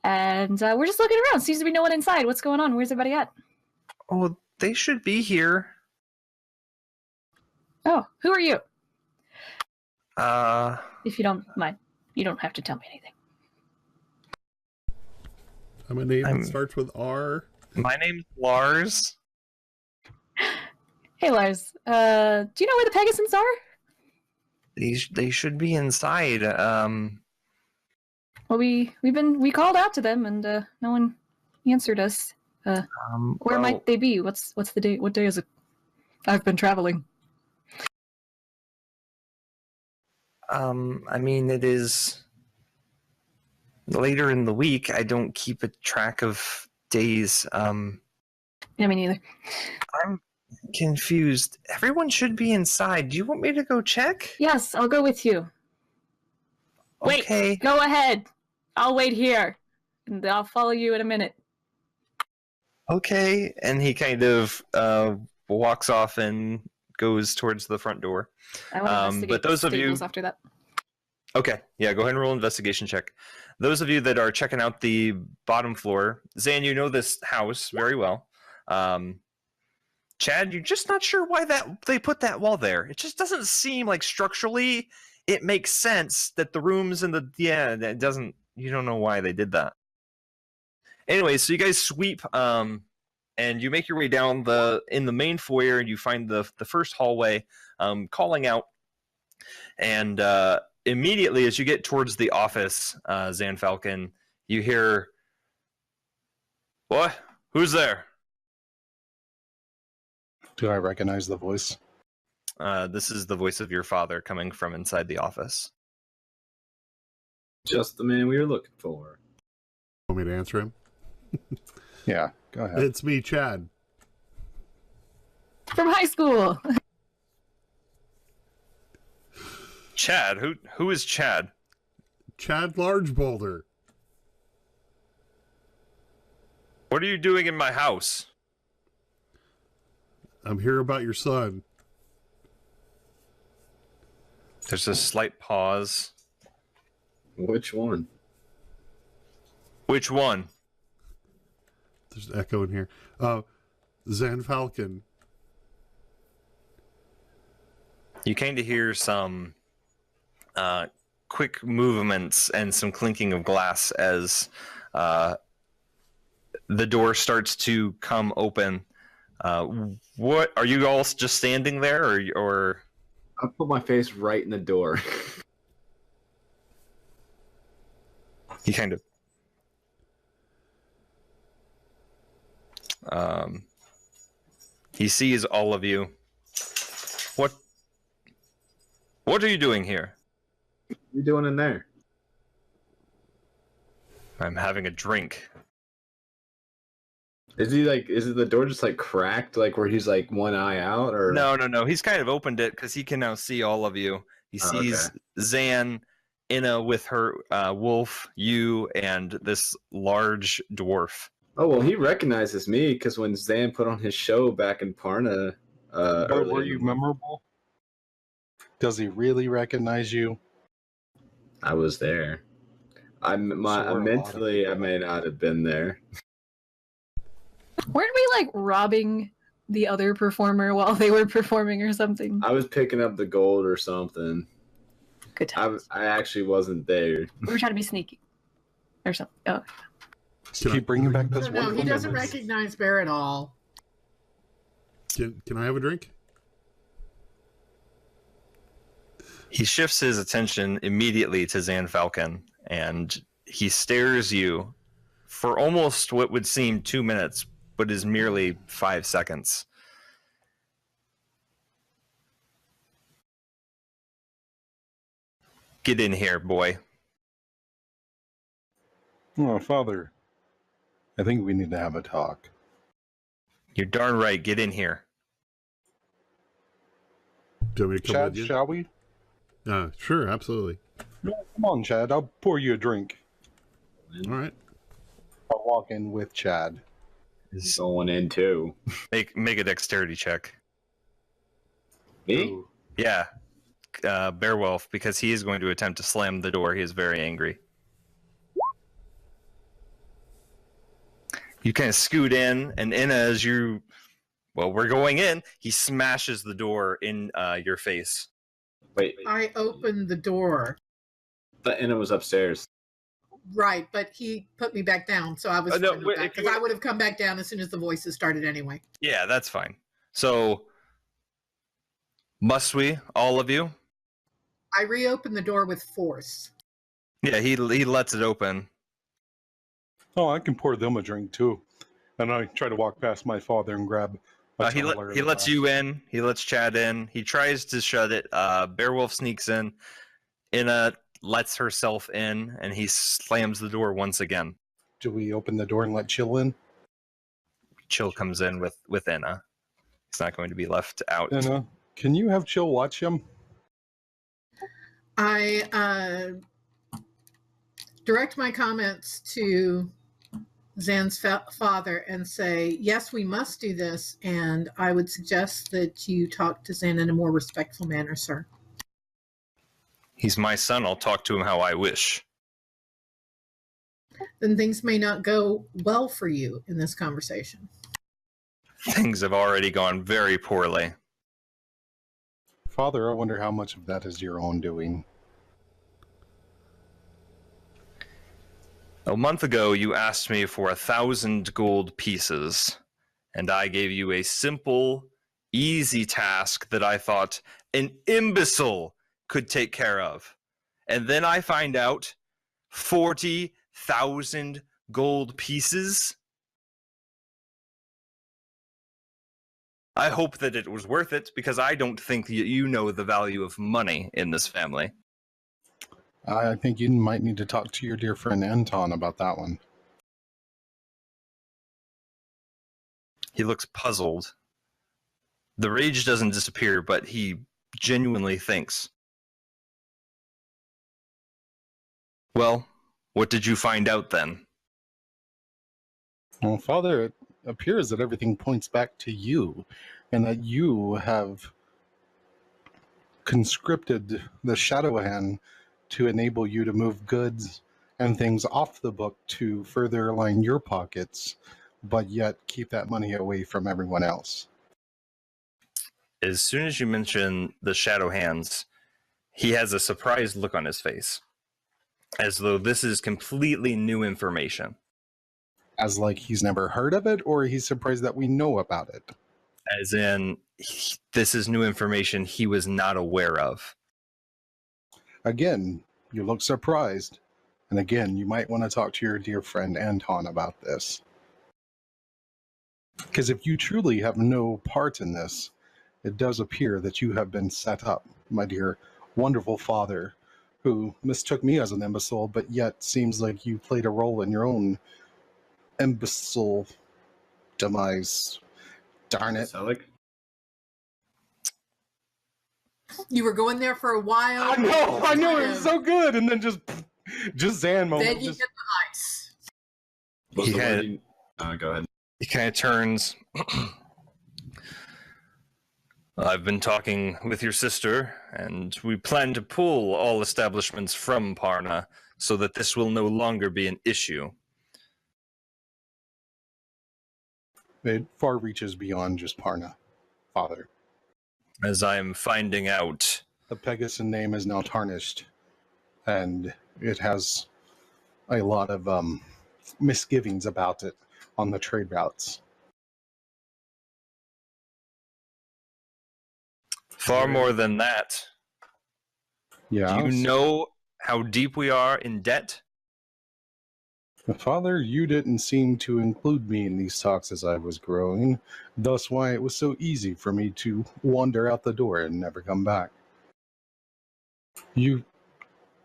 And we're just looking around. Seems to be no one inside. What's going on? Where's everybody at? Oh, they should be here. Oh, who are you? Uh, If you don't mind, you don't have to tell me anything. I'm a name that starts with R. my name's Lars. Hey, Lars. Do you know where the Pegasus are? They should be inside. Well, we called out to them, and no one answered us. Where well, might they be? What's the date? What day is it? I've been traveling. I mean, it is later in the week. I don't keep a track of days. Yeah, me neither. I'm confused. Everyone should be inside. Do you want me to go check? Yes, I'll go with you. Wait, Okay. go ahead. I'll wait here, and I'll follow you in a minute. Okay. And he kind of walks off and goes towards the front door. I want to investigate but those the of you- stables after that. Okay, yeah, go ahead and roll investigation check. Those of you that are checking out the bottom floor, Zan, you know this house very well. Chad, you're just not sure why they put that wall there. It just doesn't seem like structurally it makes sense that the rooms and it doesn't. You don't know why they did that. Anyway, so you guys sweep and you make your way down in the main foyer, and you find the first hallway, calling out, and immediately as you get towards the office, Zan Falcon, you hear, "What? Who's there?" Do I recognize the voice? This is the voice of your father coming from inside the office. Just the man we were looking for. Want me to answer him? Yeah, go ahead. It's me, Chad. From high school. Chad? Who is Chad? Chad Large Boulder. What are you doing in my house? I'm here about your son. There's a slight pause. Which one? Which one? There's an echo in here. Zan Falcon. You kind of hear some quick movements and some clinking of glass as the door starts to come open. What are you all just standing there, or? I put my face right in the door. He kind of he sees all of you. What are you doing here? What are you doing in there? I'm having a drink. Is it the door just like cracked, like where he's like one eye out, or No. He's kind of opened it because he can now see all of you. He sees Zan, Inna with her wolf, you, and this large dwarf. Oh well, he recognizes me because when Zan put on his show back in Parna, Were you memorable? Does he really recognize you? I was there. Mentally, I may not have been there. Weren't we like robbing the other performer while they were performing or something? I was picking up the gold or something. Good times. I actually wasn't there. We were trying to be sneaky or something. Oh, Keep bringing back those No, he wonderful doesn't memories. recognize Bear at all. Can I have a drink? He shifts his attention immediately to Zan Falcon, and he stares you for almost what would seem 2 minutes, but is merely 5 seconds. Get in here, boy. Oh, Father, I think we need to have a talk. You're darn right. Get in here. Do you want me to come Chad, with you? shall we? Sure, absolutely. Yeah, come on, Chad. I'll pour you a drink. All right. I'll walk in with Chad. Going in too. Make a dexterity check. Me? Ooh. Yeah, Beowulf, because he is going to attempt to slam the door. He is very angry. You kind of scoot in, and as you, well, we're going in, he smashes the door in your face. Wait, I opened the door. but Anna was upstairs. Right, but he put me back down, so I was no, fine with wait, that if because you- I would have come back down as soon as the voices started anyway. Yeah, that's fine. So, must we, all of you? I reopened the door with force. Yeah, he lets it open. Oh, I can pour them a drink too. And I try to walk past my father and grab a He tumbler he of lets glass. you in. He lets Chad in. He tries to shut it. Beowulf sneaks in. Inna lets herself in, and he slams the door once again. Do we open the door and let Chill in? Chill comes in with Inna. He's not going to be left out. Anna, can you have Chill watch him? I direct my comments to Zan's father and say, yes, we must do this, and I would suggest that you talk to Zan in a more respectful manner, sir. He's my son. I'll talk to him how I wish. Then things may not go well for you in this conversation. Things have already gone very poorly. Father, I wonder how much of that is your own doing. A month ago, you asked me for 1,000 gold pieces, and I gave you a simple, easy task that I thought an imbecile could take care of. And then I find out 40,000 gold pieces. I hope that it was worth it, because I don't think that you know the value of money in this family. I think you might need to talk to your dear friend Anton about that one. He looks puzzled. The rage doesn't disappear, but he genuinely thinks. Well, what did you find out then? Well, Father, it appears that everything points back to you, and that you have conscripted the Shadow Hand to enable you to move goods and things off the book to further align your pockets, but yet keep that money away from everyone else. As soon as you mention the Shadow Hands, he has a surprised look on his face, as though this is completely new information. As like he's never heard of it, or he's surprised that we know about it? As in, this is new information he was not aware of. Again, you look surprised. And again, you might want to talk to your dear friend Anton about this. Because if you truly have no part in this, it does appear that you have been set up, my dear wonderful father, who mistook me as an imbecile, but yet seems like you played a role in your own imbecile demise. Darn it. Selig? You were going there for a while. I know, it was so good, and then just Zan moment. Then you Just, get the ice. Was He the had- wording- go ahead. He kind of turns. I've been talking with your sister, and we plan to pull all establishments from Parna so that this will no longer be an issue. it far reaches beyond just Parna, Father. As I am finding out, The Pegasus name is now tarnished, and it has a lot of misgivings about it on the trade routes. far more than that, Yeah. do you know how deep we are in debt? Father, you didn't seem to include me in these talks as I was growing, thus why it was so easy for me to wander out the door and never come back. You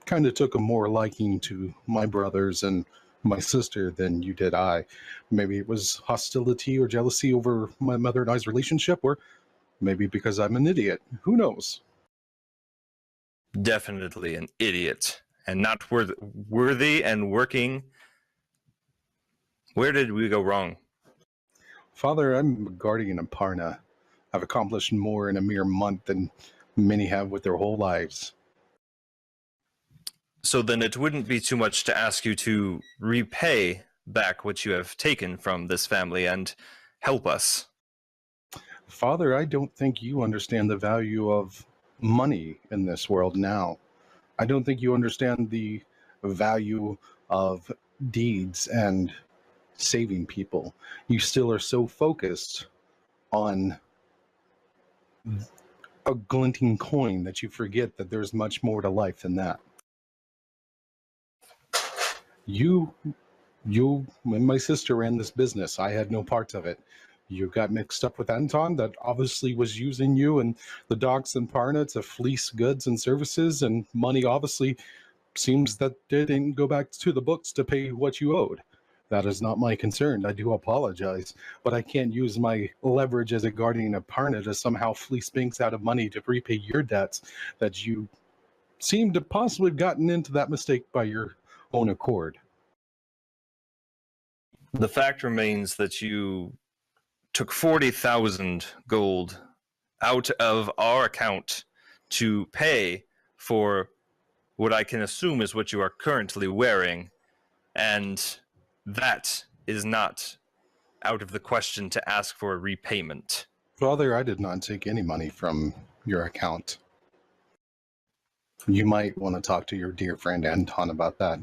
kind of took a more liking to my brothers and my sister than you did I. Maybe it was hostility or jealousy over my mother and I's relationship, or maybe because I'm an idiot. Who knows? Definitely an idiot and not worthy and working. Where did we go wrong? Father, I'm a guardian of Parna. I've accomplished more in a mere month than many have with their whole lives. So then it wouldn't be too much to ask you to repay back what you have taken from this family and help us. Father, I don't think you understand the value of money in this world now. I don't think you understand the value of deeds and saving people. You still are so focused on a glinting coin that you forget that there's much more to life than that. You and my sister ran this business. I had no part of it. You got mixed up with Anton, that obviously was using you and the docks in Parna to fleece goods and services, and money obviously seems that they didn't go back to the books to pay what you owed. That is not my concern. I do apologize, but I can't use my leverage as a guardian of Parna to somehow fleece banks out of money to repay your debts that you seem to possibly have gotten into that mistake by your own accord. The fact remains that you took 40,000 gold out of our account to pay for what I can assume is what you are currently wearing, and that is not out of the question to ask for a repayment. Father, I did not take any money from your account. You might want to talk to your dear friend Anton about that.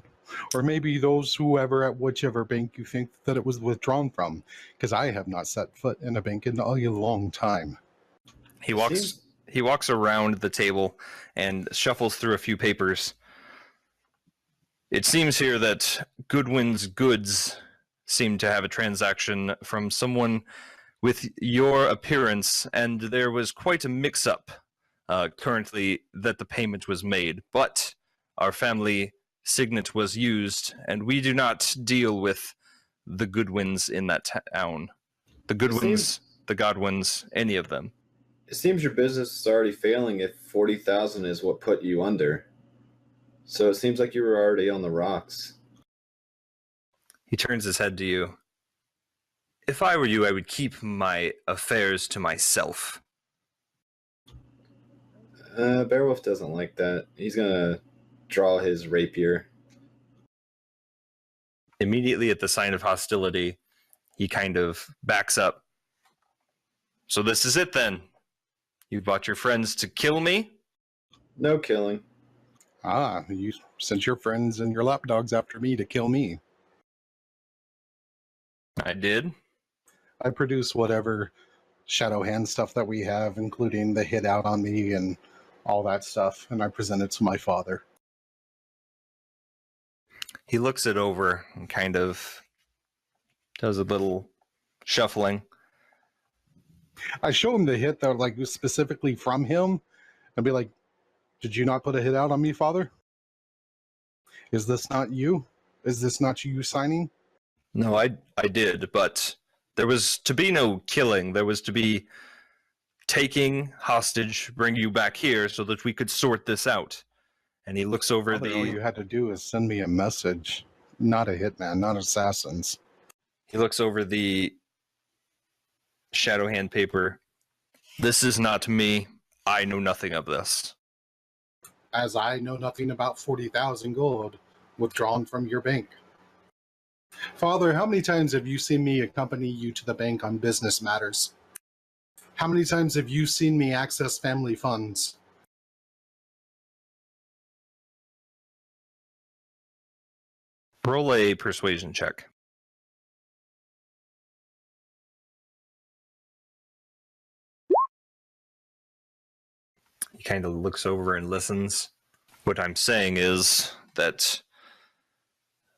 Or maybe whoever at whichever bank you think that it was withdrawn from, because I have not set foot in a bank in a long time. He walks around the table and shuffles through a few papers. It seems here that Goodwin's Goods seem to have a transaction from someone with your appearance, and there was quite a mix-up currently that the payment was made, but our family signet was used, and we do not deal with the Goodwins in that town. The Goodwins, the Godwins, any of them. It seems your business is already failing if 40,000 is what put you under. So it seems like you were already on the rocks. He turns his head to you. If I were you, I would keep my affairs to myself. Beowulf doesn't like that. He's gonna draw his rapier. Immediately at the sign of hostility, he kind of backs up. So this is it then? You brought your friends to kill me? No killing. Ah, you sent your friends and your lapdogs after me to kill me. I did. I produce whatever shadow hand stuff that we have, including the hit out on me and all that stuff, and I present it to my father. He looks it over and kind of does a little shuffling. I show him the hit that like was specifically from him and be like, did you not put a hit out on me, father? Is this not you? Is this not you signing? No, I did, but there was to be no killing. There was to be taking hostage, bring you back here so that we could sort this out. And he looks over Father, all you had to do is send me a message. Not a hitman, not assassins. He looks over the shadow hand paper. This is not me. I know nothing of this. As I know nothing about 40,000 gold withdrawn from your bank. Father, how many times have you seen me accompany you to the bank on business matters? How many times have you seen me access family funds? Roll a persuasion check. He kind of looks over and listens. What I'm saying is that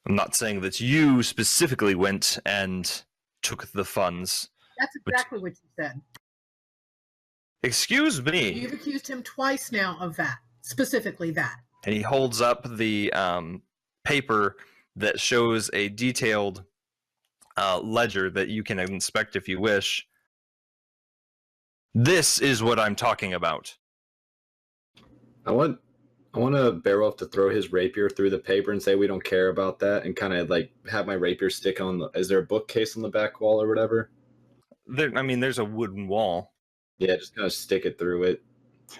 I'm not saying that you specifically went and took the funds. That's exactly what you said. Excuse me. You've accused him twice now of that, specifically that. And he holds up the paper that shows a detailed ledger that you can inspect if you wish. This is what I'm talking about. I want Beowulf to throw his rapier through the paper and say we don't care about that, and kind of like have my rapier stick on the. Is there a bookcase on the back wall or whatever? There's a wooden wall. Yeah, just kind of stick it through it.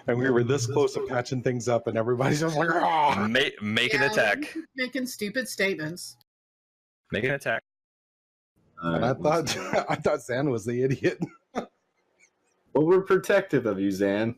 And we were this close to patching things up, and everybody's just like, "Oh!" Make an attack. Making stupid statements. Make an attack. And I thought Zan was the idiot. Well, we're protective of you, Zan.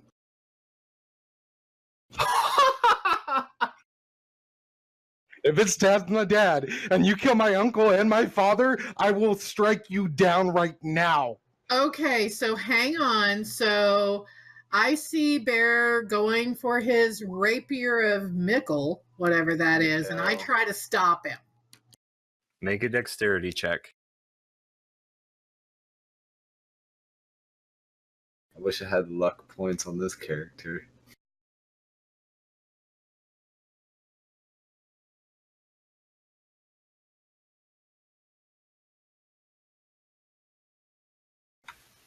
If it's Dad's my dad, and you kill my uncle and my father, I will strike you down right now. Okay, so hang on. So I see Bear going for his rapier of Mickle, whatever that is, and I try to stop him. Make a dexterity check. I wish I had luck points on this character.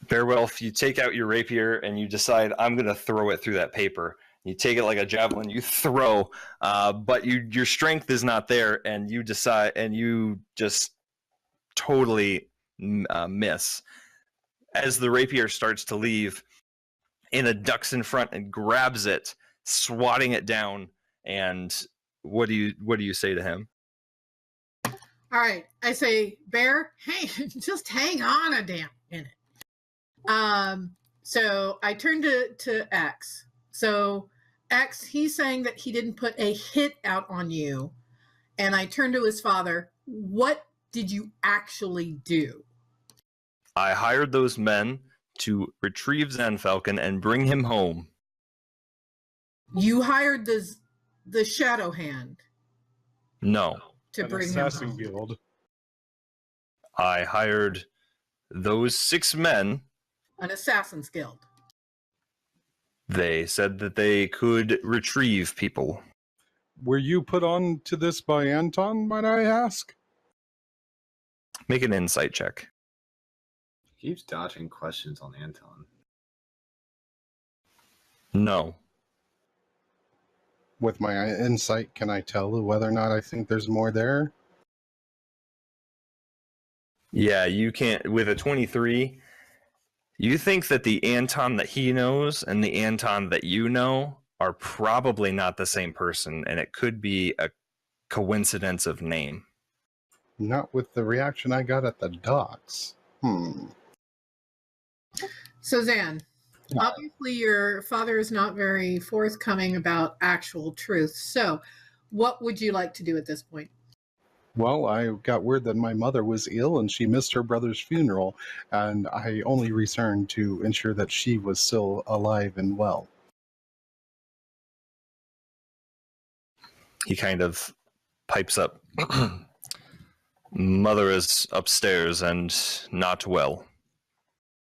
Beowulf, you take out your rapier and you decide, I'm going to throw it through that paper. You take it like a javelin, you throw, but your strength is not there, and you decide, and you just totally miss. As the rapier starts to leave, Anna ducks in front and grabs it, swatting it down. And what do you say to him? All right, I say, Bear, hey, just hang on a damn minute. So I turn to X. So X, he's saying that he didn't put a hit out on you. And I turn to his father. What did you actually do? I hired those men to retrieve Zanfalcon and bring him home. You hired the Shadow Hand? No. To An bring assassin him home. guild. I hired those 6 men. An Assassin's Guild. They said that they could retrieve people. Were you put on to this by Anton, might I ask? Make an insight check. He keeps dodging questions on Anton. No. With my insight, can I tell whether or not I think there's more there? Yeah, you can't. With a 23, you think that the Anton that he knows and the Anton that you know are probably not the same person, and it could be a coincidence of name. Not with the reaction I got at the docks. So Zan, obviously your father is not very forthcoming about actual truth. So what would you like to do at this point? Well, I got word that my mother was ill and she missed her brother's funeral, and I only returned to ensure that she was still alive and well. He kind of pipes up. Mother is upstairs and not well.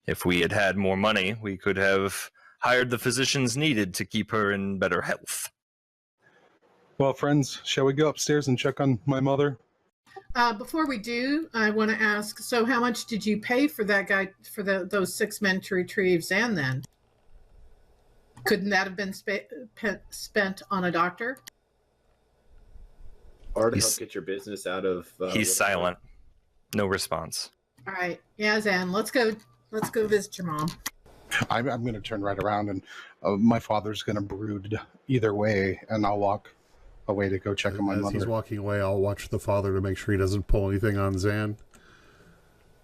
If we had had more money, we could have hired the physicians needed to keep her in better health. Well, friends, shall we go upstairs and check on my mother? Before we do, I want to ask, so how much did you pay for that guy, for those 6 men to retrieve Zan then? Couldn't that have been spent on a doctor? Or to help get your business out of... He's silent. No response. All right. Yeah, Zan, let's go visit your mom. I'm going to turn right around, and my father's going to brood either way, and I'll walk away to go check on my mother. As he's walking away, I'll watch the father to make sure he doesn't pull anything on Zan.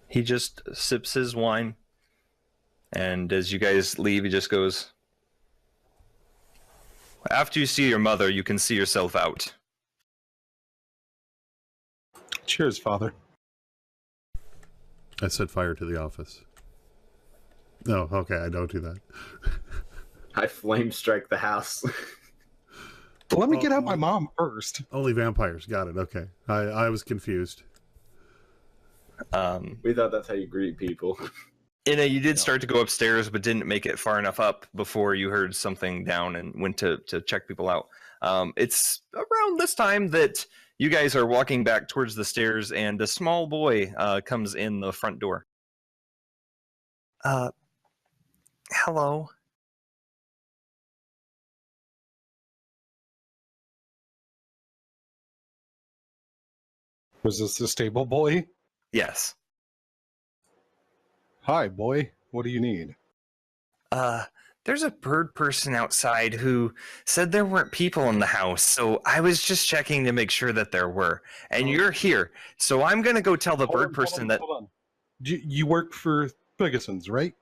He just sips his wine, and as you guys leave, he just goes, after you see your mother, you can see yourself out. Cheers, Father. I set fire to the office. No, okay, I don't do that. I flame strike the house. Let me get out my mom first. Only vampires. Got it. Okay. I was confused. We thought that's how you greet people. You did start to go upstairs, but didn't make it far enough up before you heard something down and went to check people out. It's around this time that you guys are walking back towards the stairs, and a small boy comes in the front door. Hello. Was this the stable boy? Yes. Hi, boy. What do you need? There's a bird person outside who said there weren't people in the house, so I was just checking to make sure that there were. And you're here, so I'm gonna go tell the bird person that. Hold on. You work for Pegasus, right?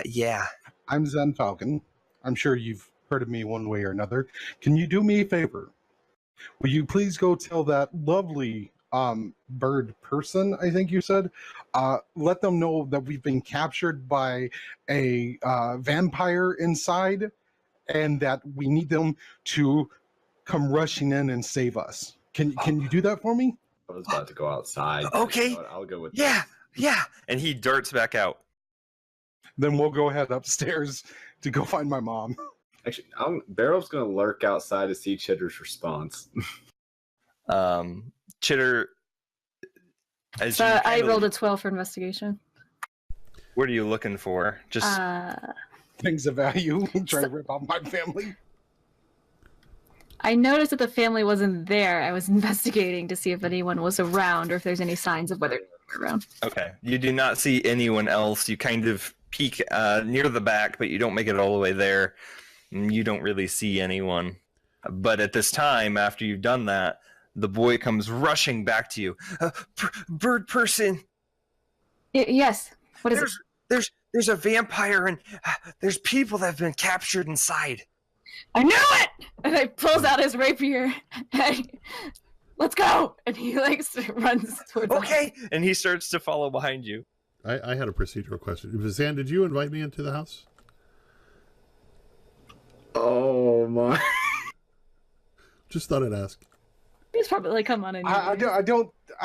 Yeah. I'm Zen Falcon. I'm sure you've heard of me one way or another. Can you do me a favor? Will you please go tell that lovely bird person, I think you said, let them know that we've been captured by a vampire inside and that we need them to come rushing in and save us. Can you do that for me? I was about to go outside. Okay. You know what, I'll go with Yeah. And he darts back out. Then we'll go ahead upstairs to go find my mom. Actually, Barrel's going to lurk outside to see Chitter's response. Chitter, as I rolled a 12 for investigation. What are you looking for? Just Things of value. Try to rip off my family. I noticed that the family wasn't there. I was investigating to see if anyone was around or if there's any signs of whether they were around. okay. You do not see anyone else. You kind of peek near the back, but you don't make it all the way there. You don't really see anyone. But at this time, after you've done that, the boy comes rushing back to you. Bird person. Yes. What is it? There's a vampire and there's people that have been captured inside. I knew it! And I pulls out his rapier. Let's go! And he runs towards Okay, and he starts to follow behind you. I had a procedural question. Zan, did you invite me into the house? Oh my! Just thought I'd ask. He's probably come on in. I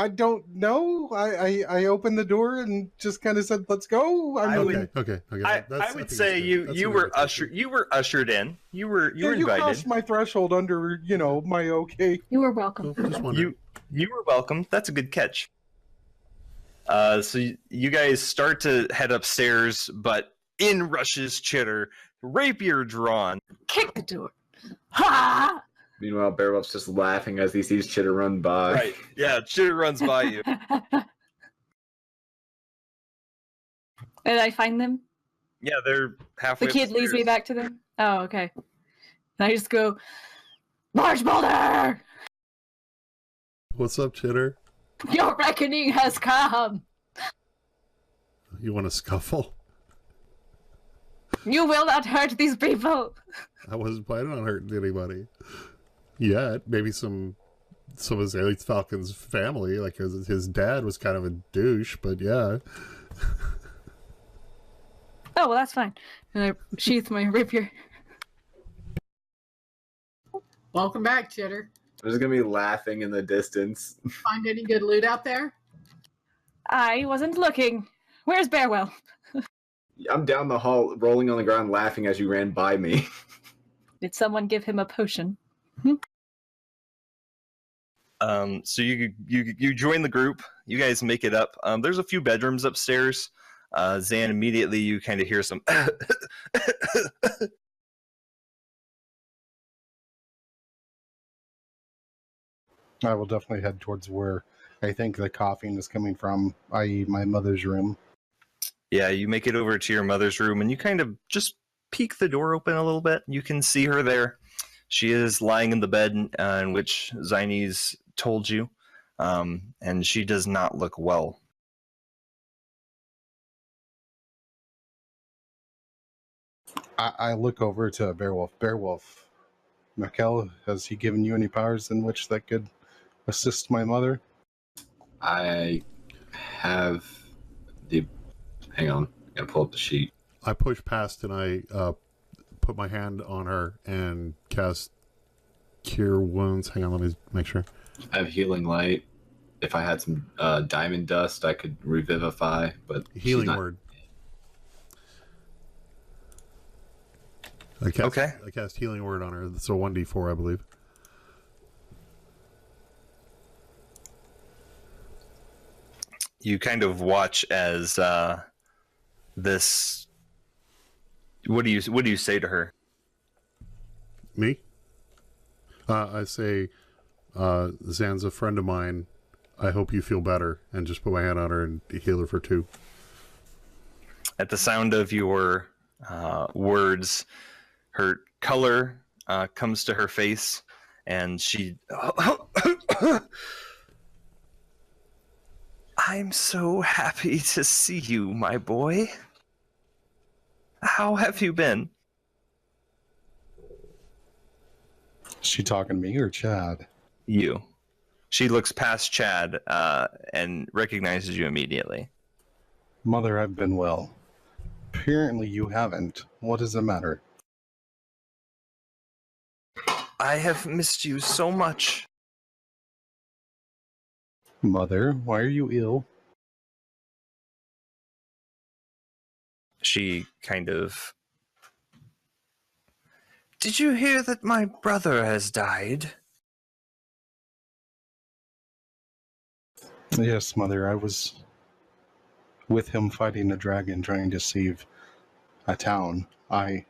don't know. I opened the door and just kind of said, "Let's go." Okay. I would say you were ushered in. You were invited. You crossed my threshold under my okay. You were welcome. You were welcome. That's a good catch. So you guys start to head upstairs, but in rushes Chitter, rapier drawn. Kick the door. Ha! Meanwhile, Bearwolf's just laughing as he sees Chitter run by. Right. Yeah, Chitter runs by you. Did I find them? Yeah, they're halfway. The kid upstairs. leads me back to them. Oh, okay. And I just go, Large Boulder! What's up, Chitter? Your reckoning has come! You want to scuffle? You will not hurt these people! I wasn't planning on hurting anybody. Yet. Maybe some of Zalith Falcon's family, like his dad was kind of a douche, but yeah. Oh, well, that's fine. And I sheath my rapier. Welcome back, Chitter. I'm just gonna be laughing in the distance. Find any good loot out there? I wasn't looking. Where's Bearwell? I'm down the hall, rolling on the ground, laughing as you ran by me. Did someone give him a potion? So you join the group. You guys make it up. There's a few bedrooms upstairs. Zan, immediately you kind of hear some. I will definitely head towards where I think the coughing is coming from, i.e., my mother's room. Yeah, you make it over to your mother's room, and you kind of just peek the door open a little bit. You can see her there. She is lying in the bed in which Zines told you, and she does not look well. I look over to Bearwolf. Bearwolf, Mikkel, has he given you any powers in which that could assist my mother? I have the... Hang on. I gotta pull up the sheet. I push past and I put my hand on her and cast Cure Wounds. Hang on, let me make sure. I have Healing Light. if I had some diamond dust, I could revivify. But Healing word. I cast healing word on her. It's a 1d4, I believe. You kind of watch as this. What do you say to her? Me? I say, Zan's a friend of mine. I hope you feel better, and just put my hand on her and heal her for 2. At the sound of your words, her color comes to her face, and she. I'm so happy to see you, my boy. How have you been? Is she talking to me or Chad? You. She looks past Chad and recognizes you immediately. Mother, I've been well. Apparently you haven't. What does it matter? I have missed you so much. Mother, why are you ill? She kind of... Did you hear that my brother has died? Yes, Mother, I was with him fighting a dragon trying to save a town. I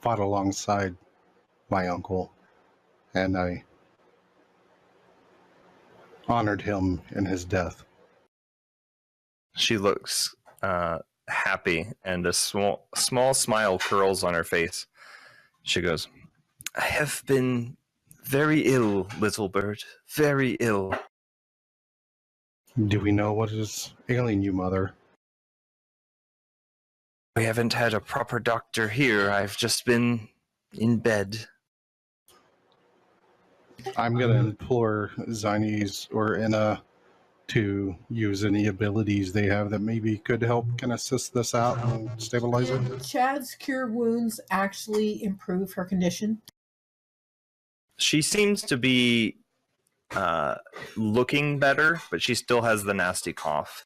fought alongside my uncle, and I honored him in his death. She looks happy, and a small smile curls on her face. She goes, I have been very ill, little bird. Very ill. Do we know what is ailing you, Mother? We haven't had a proper doctor here. I've just been in bed. I'm going to implore Zines or Inna to use any abilities they have that maybe could help kind of assist this out and stabilize it. Did Chad's cure wounds actually improve her condition? She seems to be looking better, but she still has the nasty cough.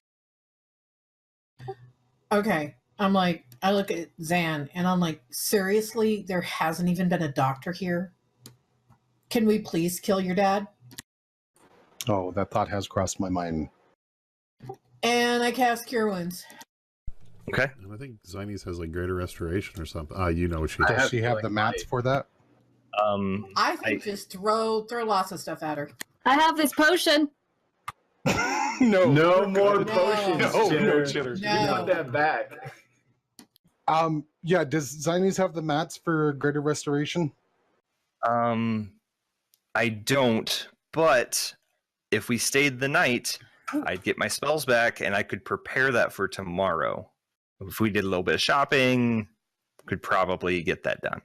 Okay. I look at Zan and I'm like, seriously, there hasn't even been a doctor here? Can we please kill your dad? Oh, that thought has crossed my mind. And I cast Cure Wounds. Okay. And I think Zines has like greater restoration or something. You know what she Does does. she have the mats for that? I think just throw lots of stuff at her. I have this potion. No more No. potions, No, Chitter. Chitter. You No. want that back. Yeah, does Zines have the mats for greater restoration? I don't, but if we stayed the night, I'd get my spells back and I could prepare that for tomorrow. If we did a little bit of shopping, could probably get that done.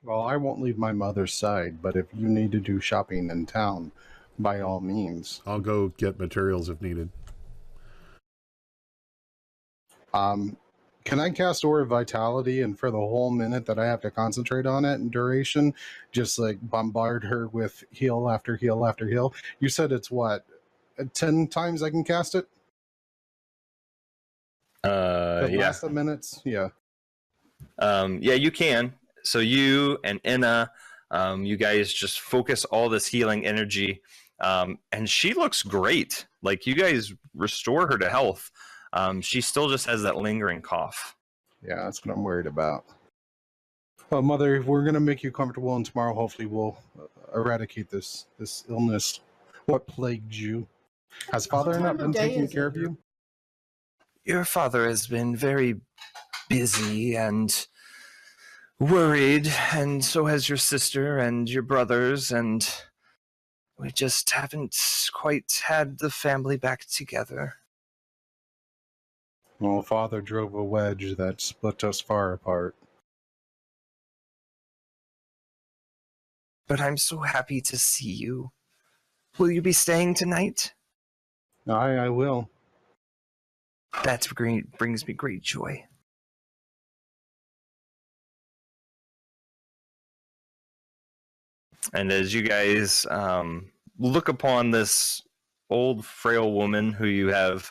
Well, I won't leave my mother's side, but if you need to do shopping in town, by all means. I'll go get materials if needed. Can I cast Aura of Vitality, and for the whole minute that I have to concentrate on it in duration, just like bombard her with heal after heal after heal? You said it's what, 10 times I can cast it? The Yeah. last of minutes? Yeah. Yeah, you can. So you and Inna, you guys just focus all this healing energy, and she looks great. Like, you guys restore her to health. She still just has that lingering cough. Yeah, that's what I'm worried about. Well, Mother, we're going to make you comfortable, and tomorrow hopefully we'll eradicate this illness. What plagued you? Has Father time not of been day taking is care it? of you? Your father has been very busy and worried, and so has your sister and your brothers, and we just haven't quite had the family back together. Well, Father drove a wedge that split us far apart. But I'm so happy to see you. Will you be staying tonight? I will. That brings me great joy. And as you guys look upon this old frail woman who you have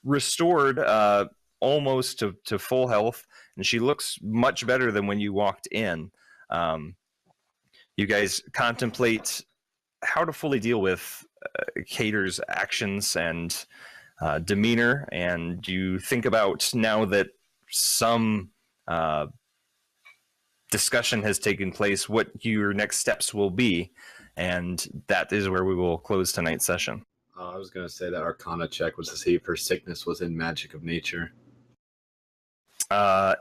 restored almost to full health, and she looks much better than when you walked in. You guys contemplate how to fully deal with Cater's actions and demeanor, and you think about, now that some discussion has taken place, what your next steps will be, and that is where we will close tonight's session. I was going to say that Arcana check was to see if her sickness was in magic of nature. I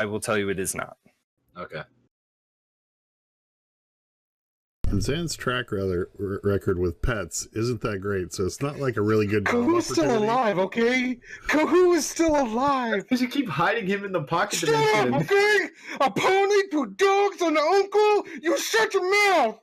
will tell you it is not. Okay. And Zan's track record with pets isn't that great, so it's not like a really good. Kahu's still alive, okay? Kahu is still alive. Because you keep hiding him in the pocket Stop, dimension. okay? A pony, 2 dogs, and an uncle. You shut your mouth.